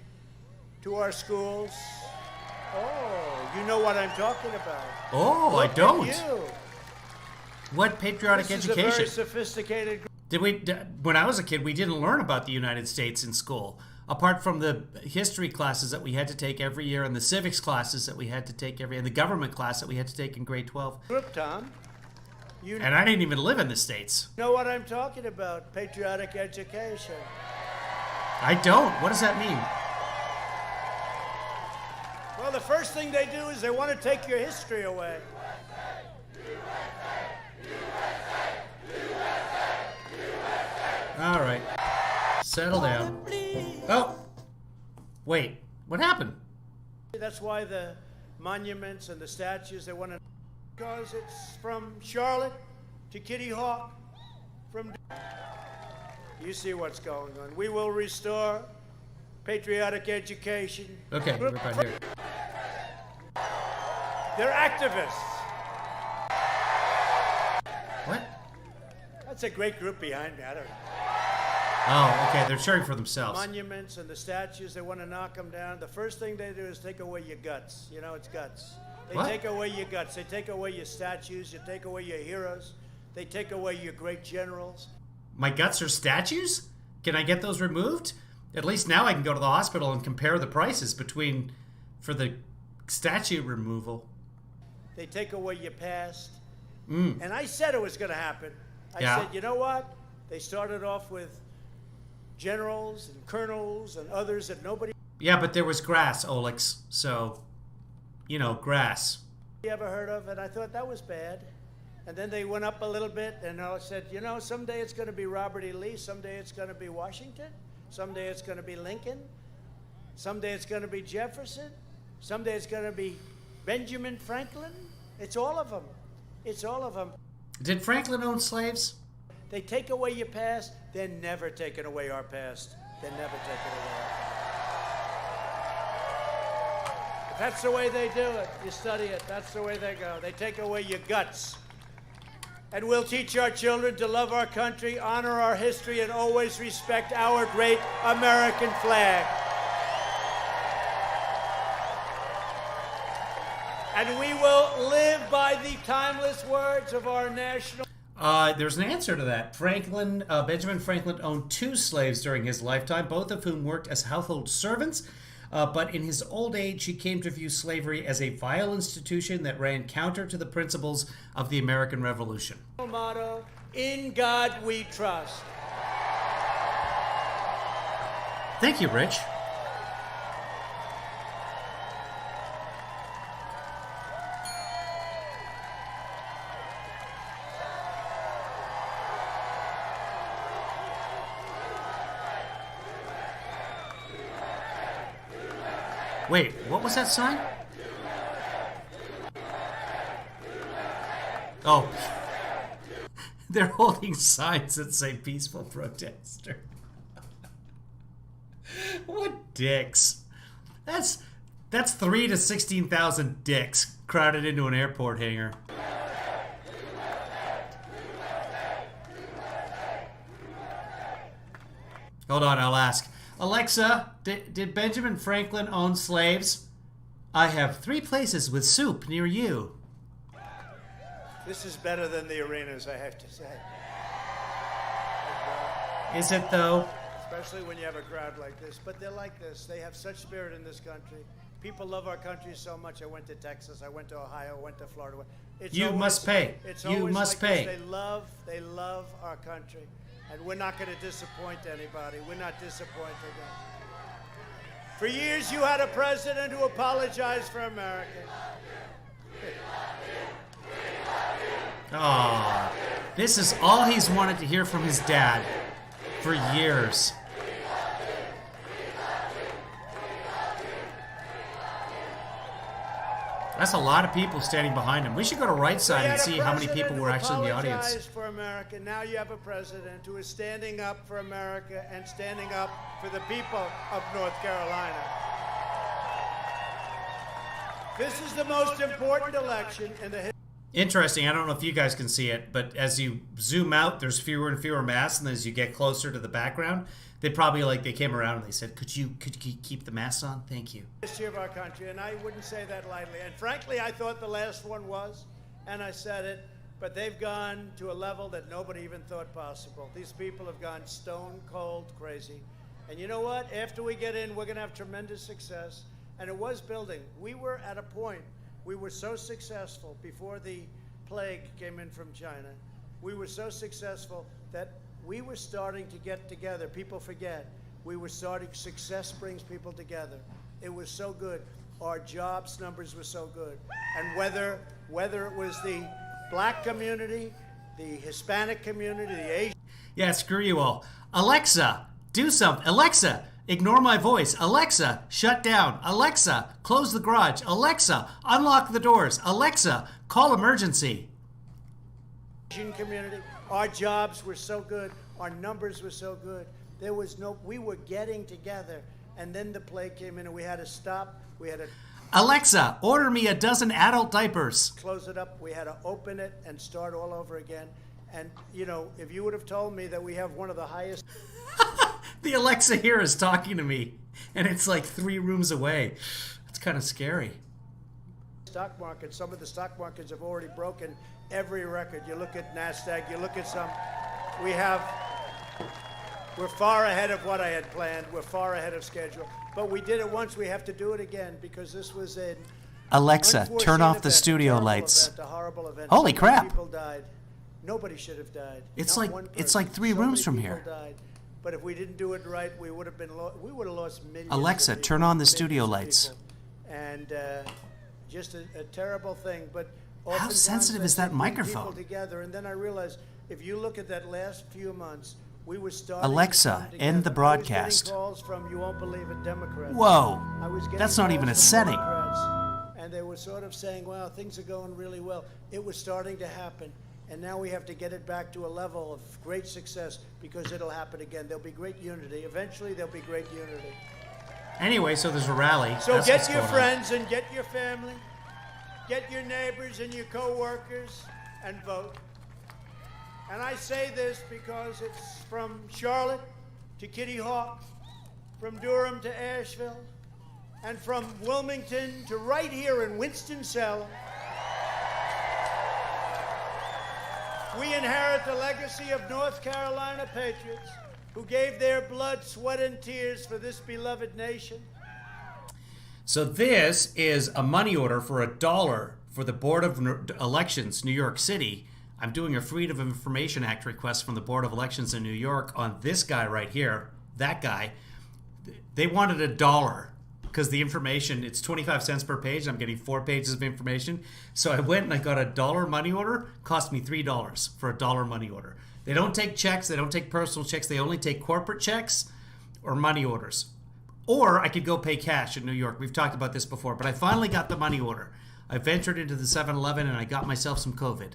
to our schools. Oh, you know what I'm talking about. Oh, Look I don't. At you. What patriotic This education? is a very sophisticated group. When I was a kid, we didn't learn about the United States in school. Apart from the history classes that we had to take every year and the civics classes that we had to take every year and the government class that we had to take in grade 12. Group, Tom. You And I didn't even live in the States. know what I'm talking about. Patriotic education. I don't. What does that mean? Well, the first thing they do is they want to take your history away. All right. Settle down. Oh. Wait. What happened? That's why the monuments and the statues, they want to... Because it's from Charlotte to Kitty Hawk. From... You see what's going on. We will restore patriotic education. Okay, we're right here. They're activists. What? That's a great group behind me. I don't know. Oh, okay. They're cheering for themselves. Monuments and the statues, they want to knock them down. The first thing they do is take away your guts. You know, it's guts. They What? take away your guts. They take away your statues. You take away your heroes. They take away your great generals. My guts are statues? Can I get those removed? At least now I can go to the hospital and compare the prices for the statue removal. They take away your past. Mm. And I said it was going to happen. I Yeah. said, you know what? They started off with generals and colonels and others that nobody Yeah, but there was grass, Olex. So, grass. ever heard of, and I thought that was bad. And then they went up a little bit, and I said, someday it's going to be Robert E. Lee, someday it's going to be Washington, someday it's going to be Lincoln, someday it's going to be Jefferson, someday it's going to be Benjamin Franklin. It's all of them. It's all of them. Did Franklin own slaves? They take away your past, they're never taking away our past. They're never taking away our past. But that's the way they do it. You study it. That's the way they go. They take away your guts. And we'll teach our children to love our country, honor our history, and always respect our great American flag. And we will live by the timeless words of our national... There's an answer to that. Benjamin Franklin owned 2 slaves during his lifetime, both of whom worked as household servants. But in his old age, he came to view slavery as a vile institution that ran counter to the principles of the American Revolution. Motto, in God we trust. Thank you, Rich. Wait, what was that sign? Oh. They're holding signs that say peaceful protester. What dicks. That's 3 to 16,000 dicks crowded into an airport hangar. Hold on, I'll ask. Alexa, did Benjamin Franklin own slaves? I have 3 places with soup near you. This is better than the arenas, I have to say. Is it, though? Especially when you have a crowd like this. But they're like this. They have such spirit in this country. People love our country so much. I went to Texas, I went to Ohio, I went to Florida. You must pay. You must pay. They love our country. And we're not going to disappoint anybody. We're not disappointed. For years, you had a president who apologized for America. Aw, this is all he's wanted to hear from his dad for years. That's a lot of people standing behind him. We should go to right side and see how many people were actually in the audience. For America. Now you have a president who is standing up for America and standing up for the people of North Carolina. This is the most important election in the history. Interesting. I don't know if you guys can see it, but as you zoom out, there's fewer and fewer masks, and as you get closer to the background, they probably they came around and they said, "Could you keep the masks on? Thank you." History of our country, and I wouldn't say that lightly. And frankly, I thought the last one was, and I said it, but they've gone to a level that nobody even thought possible. These people have gone stone cold crazy. And you know what? After we get in, we're going to have tremendous success. And it was building. We were at a point. We were so successful before the plague came in from China. We were so successful that we were starting to get together. People forget. We were starting. Success brings people together. It was so good. Our jobs numbers were so good. And whether it was the black community, the Hispanic community, the Asian. Yeah, screw you all. Alexa, do something. Alexa, ignore my voice. Alexa, shut down. Alexa, close the garage. Alexa, unlock the doors. Alexa, call emergency. Asian community. Our jobs were so good. Our numbers were so good. We were getting together. And then the plague came in and we had to stop. We had to Alexa, order me a dozen adult diapers. Close it up. We had to open it and start all over again. And, if you would have told me that we have one of the highest... The Alexa here is talking to me, and it's like 3 rooms away. It's kind of scary. Stock market. Some of the stock markets have already broken every record. You look at NASDAQ, you look at some... We're far ahead of what I had planned. We're far ahead of schedule. But we did it once. We have to do it again because this was an Alexa, turn off the studio lights. A horrible event. Holy crap. People died. Nobody should have died. It's Not like one it's person. like 3 So rooms many from people here. died. But if we didn't do it right, we would have lost millions. Alexa, of people, turn on the millions studio of lights. people. And just a terrible thing. But How oftentimes sensitive is that bring microphone? People together, and then I realized if you look at that last few months, we were starting Alexa, to come together. end the broadcast. I was getting calls from, you won't believe it, Democrats. Whoa, I was getting that's not even a calls from setting. Democrats, and they were sort of saying, wow, things are going really well. It was starting to happen. And now we have to get it back to a level of great success because it'll happen again. There'll be great unity. Eventually, there'll be great unity. Anyway, so there's a rally. So That's get what's your going on. friends and get your family, get your neighbors and your co-workers, and vote. And I say this because it's from Charlotte to Kitty Hawk, from Durham to Asheville, and from Wilmington to right here in Winston-Salem. We inherit the legacy of North Carolina patriots who gave their blood, sweat, and tears for this beloved nation. So this is a money order for $1 for the Board of Elections, New York City. I'm doing a Freedom of Information Act request from the Board of Elections in New York on this guy right here, that guy. They wanted $1 because the information, it's 25 cents per page. I'm getting 4 pages of information. So I went and I got $1 money order. Cost me $3 for $1 money order. They don't take checks. They don't take personal checks. They only take corporate checks or money orders. Or I could go pay cash in New York. We've talked about this before, but I finally got the money order. I ventured into the 7-Eleven and I got myself some COVID.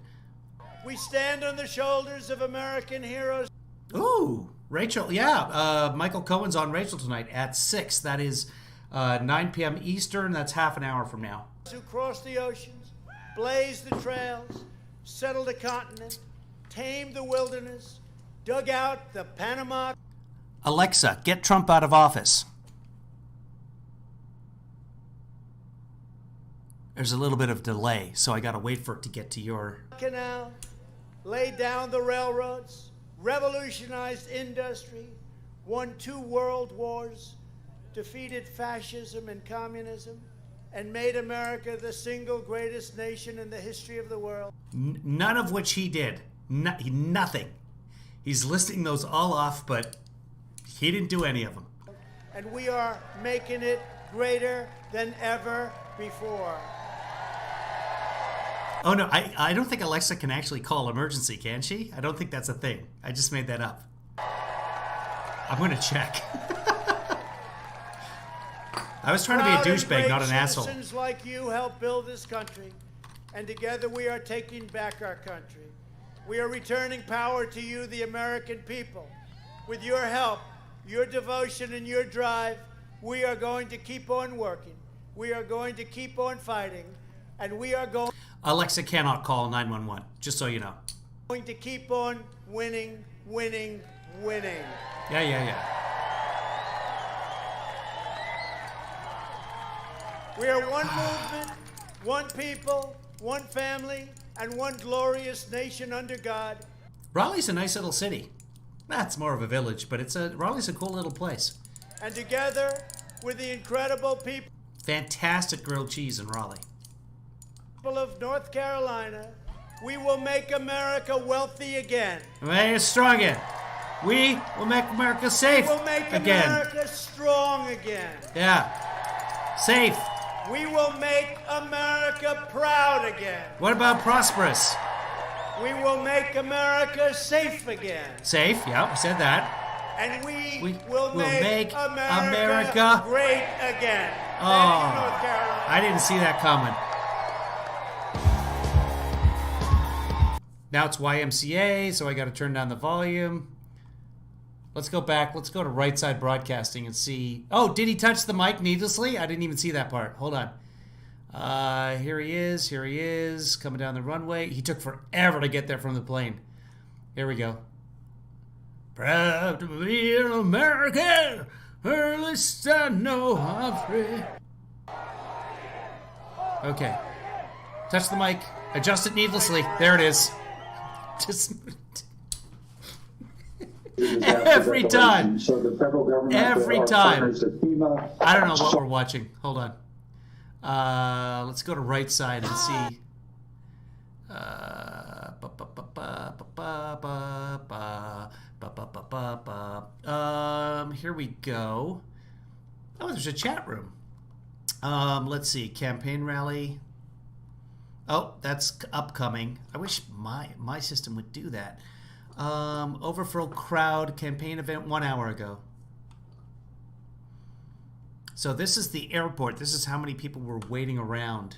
We stand on the shoulders of American heroes. Ooh, Rachel. Yeah, Michael Cohen's on Rachel tonight at 6. That is 9 p.m. Eastern. That's half an hour from now. Who crossed the oceans, blazed the trails, settled the continent, tamed the wilderness, dug out the Panama. Alexa, get Trump out of office. There's a little bit of delay, so I got to wait for it to get to your... Canal, laid down the railroads, revolutionized industry, won 2 world wars, defeated fascism and communism, and made America the single greatest nation in the history of the world. None of which he did. Nothing. He's listing those all off, but he didn't do any of them. And we are making it greater than ever before. Oh, no, I don't think Alexa can actually call emergency, can she? I don't think that's a thing. I just made that up. I'm going to check. I was trying to be a douchebag, not an asshole. Citizens like you help build this country, and together we are taking back our country. We are returning power to you, the American people. With your help, your devotion, and your drive, we are going to keep on working. We are going to keep on fighting, and we are going... Alexa cannot call 911, just so you know. Going to keep on winning, winning, winning. Yeah. We are one movement, one people, one family, and one glorious nation under God. Raleigh's a nice little city. That's more of a village, but Raleigh's a cool little place. And together with the incredible people Fantastic grilled cheese in Raleigh. of North Carolina, we will make America wealthy again. Make it strong again. We will make America safe We will make again. America strong again. Yeah. Safe. We will make America proud again. What about prosperous? We will make America safe again. Safe, yeah, we said that. And we will will make America great again. Oh, Thank you, North Carolina. I didn't see that coming. Now it's YMCA, so I got to turn down the volume. Let's go back. Let's go to Right Side Broadcasting and see. Oh, did he touch the mic needlessly? I didn't even see that part. Hold on. Here he is. Here he is. Coming down the runway. He took forever to get there from the plane. Here we go. Proud to be an American. At least I know I'm free. Okay. Touch the mic. Adjust it needlessly. There it is. Just... Every time. So the federal government, Every our time. partners at FEMA, I don't know what we're watching. Hold on. Let's go to Right Side and see. Here we go. Oh, there's a chat room. Let's see. Campaign rally. Oh, that's upcoming. I wish my system would do that. Overflow crowd campaign event 1 hour ago. So this is the airport. This is how many people were waiting around.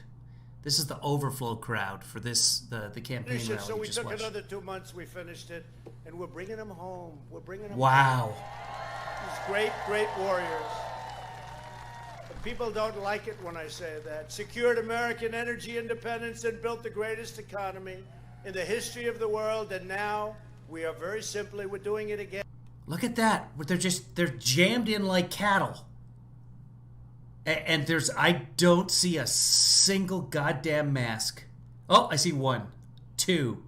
This is the overflow crowd for this the campaign rally. So we just took watched. another 2 months. We finished it, and we're bringing them home. We're bringing them. Wow. Home. These great, great warriors. But people don't like it when I say that. Secured American energy independence and built the greatest economy in the history of the world, and now we are very simply, we're doing it again. Look at that. They're jammed in like cattle. And I don't see a single goddamn mask. Oh, I see 1, 2.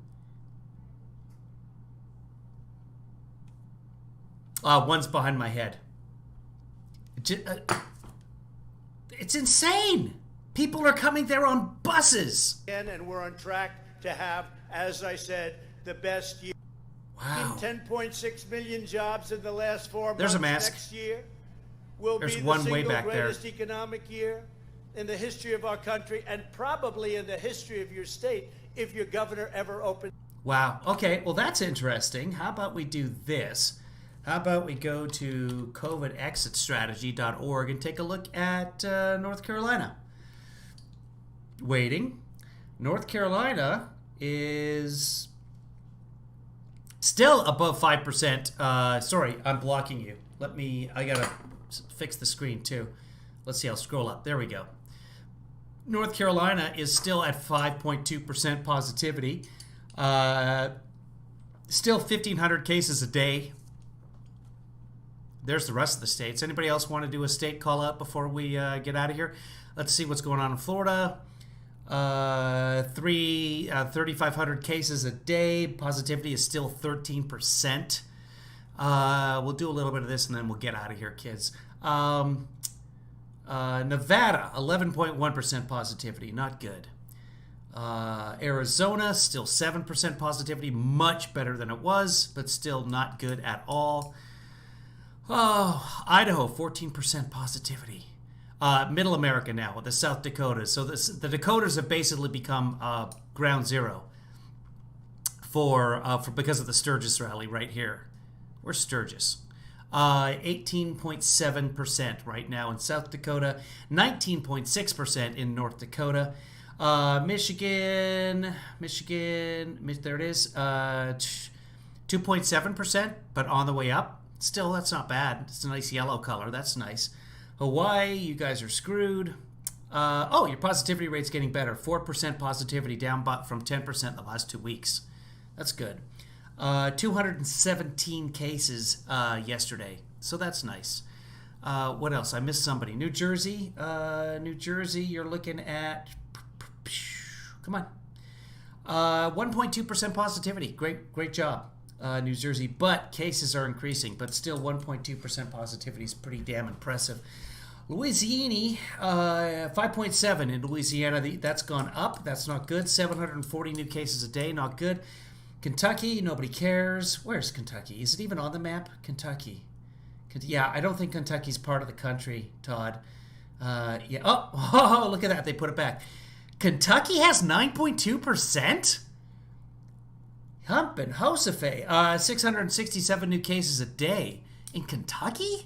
One's behind my head. It's insane. People are coming there on buses. And we're on track to have, as I said, the best year. Wow. 10.6 million jobs in the last 4 months. There's a mask. Next year will There's be the one single way back there. greatest economic year in the history of our country, and probably in the history of your state if your governor ever opened. Wow. Okay, well, that's interesting. How about we do this? How about we go to covidexitstrategy.org and take a look at North Carolina? Waiting. North Carolina is still above 5%. Sorry, I'm blocking you. I gotta fix the screen too. Let's see, I'll scroll up. There we go. North Carolina is still at 5.2% positivity. Still 1,500 cases a day. There's the rest of the states. Anybody else want to do a state call out before we get out of here? Let's see what's going on in Florida. 3,500 cases a day. Positivity is still 13%. We'll do a little bit of this and then we'll get out of here, kids. Nevada, 11.1% positivity. Not good. Arizona, still 7% positivity. Much better than it was, but still not good at all. Oh, Idaho, 14% positivity. Middle America now, the South Dakotas. So the Dakotas have basically become ground zero for because of the Sturgis rally right here. Where's Sturgis? 18.7% right now in South Dakota, 19.6% in North Dakota. Michigan, there it is, 2.7%, but on the way up. Still, that's not bad. It's a nice yellow color. That's nice. Hawaii, you guys are screwed. Your positivity rate's getting better. 4% positivity, down from 10% the last 2 weeks. That's good. 217 cases yesterday, so that's nice. What else? I missed somebody. New Jersey, you're looking at, come on, 1.2% positivity. Great job, New Jersey. But cases are increasing, but still 1.2% positivity is pretty damn impressive. Louisiana, 5.7 in Louisiana. That's gone up. That's not good. 740 new cases a day, not good. Kentucky, nobody cares. Where's Kentucky? Is it even on the map? Kentucky. Yeah, I don't think Kentucky's part of the country, Todd. Yeah. Oh, look at that. They put it back. Kentucky has 9.2%? Hump and Joseph. 667 new cases a day. In Kentucky?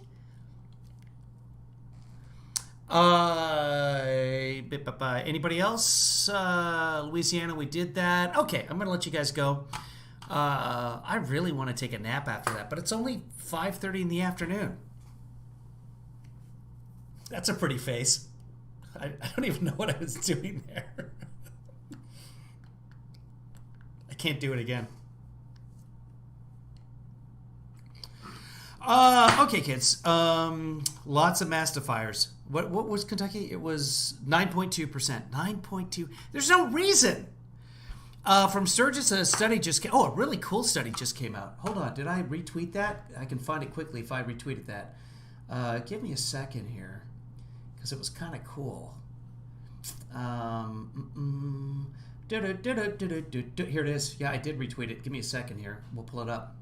Anybody else? Louisiana, we did that. Okay, I'm going to let you guys go. I really want to take a nap after that, but it's only 5:30 in the afternoon. That's a pretty face. I don't even know what I was doing there. I can't do it again. Okay, kids. Lots of mastifiers. What was Kentucky? It was 9.2%. 9.2. There's no reason. From Sturgis, a study just came. Oh, a really cool study just came out. Hold on. Did I retweet that? I can find it quickly if I retweeted that. Give me a second here, because it was kind of cool. Here it is. Yeah, I did retweet it. Give me a second here. We'll pull it up.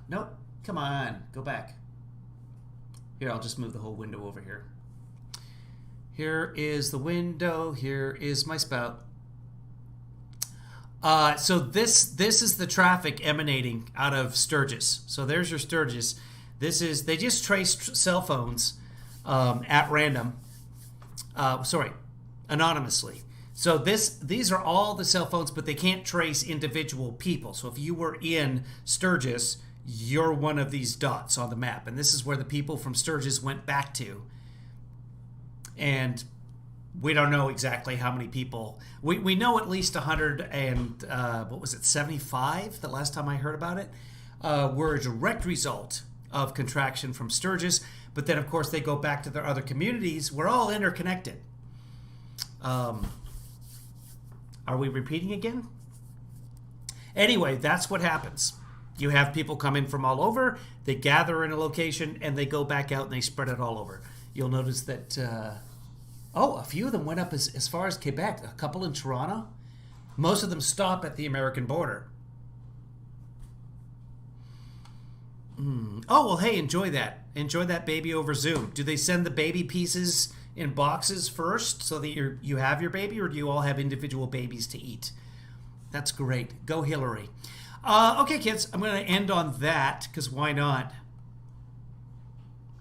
Nope. Come on. Go back. Here, I'll just move the whole window over here. Here is the window. Here is my spout. So this is the traffic emanating out of Sturgis. So there's your Sturgis. They just traced cell phones at random. Anonymously. So these are all the cell phones, but they can't trace individual people. So if you were in Sturgis, you're one of these dots on the map. And this is where the people from Sturgis went back to. And we don't know exactly how many people. We know at least 100 and, 75? The last time I heard about it, were a direct result of contraction from Sturgis. But then, of course, they go back to their other communities. We're all interconnected. Are we repeating again? Anyway, that's what happens. You have people come in from all over, they gather in a location, and they go back out and they spread it all over. You'll notice that, a few of them went up as far as Quebec, a couple in Toronto. Most of them stop at the American border. Oh, well, hey, enjoy that. Enjoy that baby over Zoom. Do they send the baby pieces in boxes first so that you have your baby, or do you all have individual babies to eat? That's great. Go Hillary. Okay, kids, I'm going to end on that, because why not?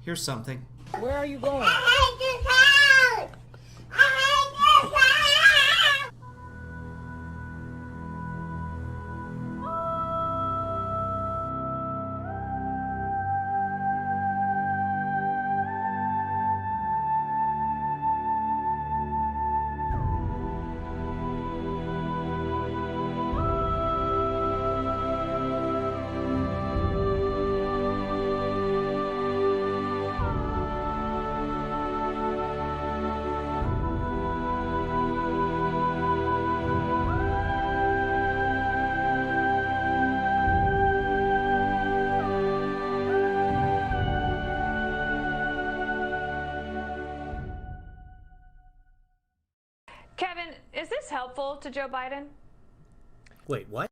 Here's something. Where are you going? Kevin, is this helpful to Joe Biden? Wait, what?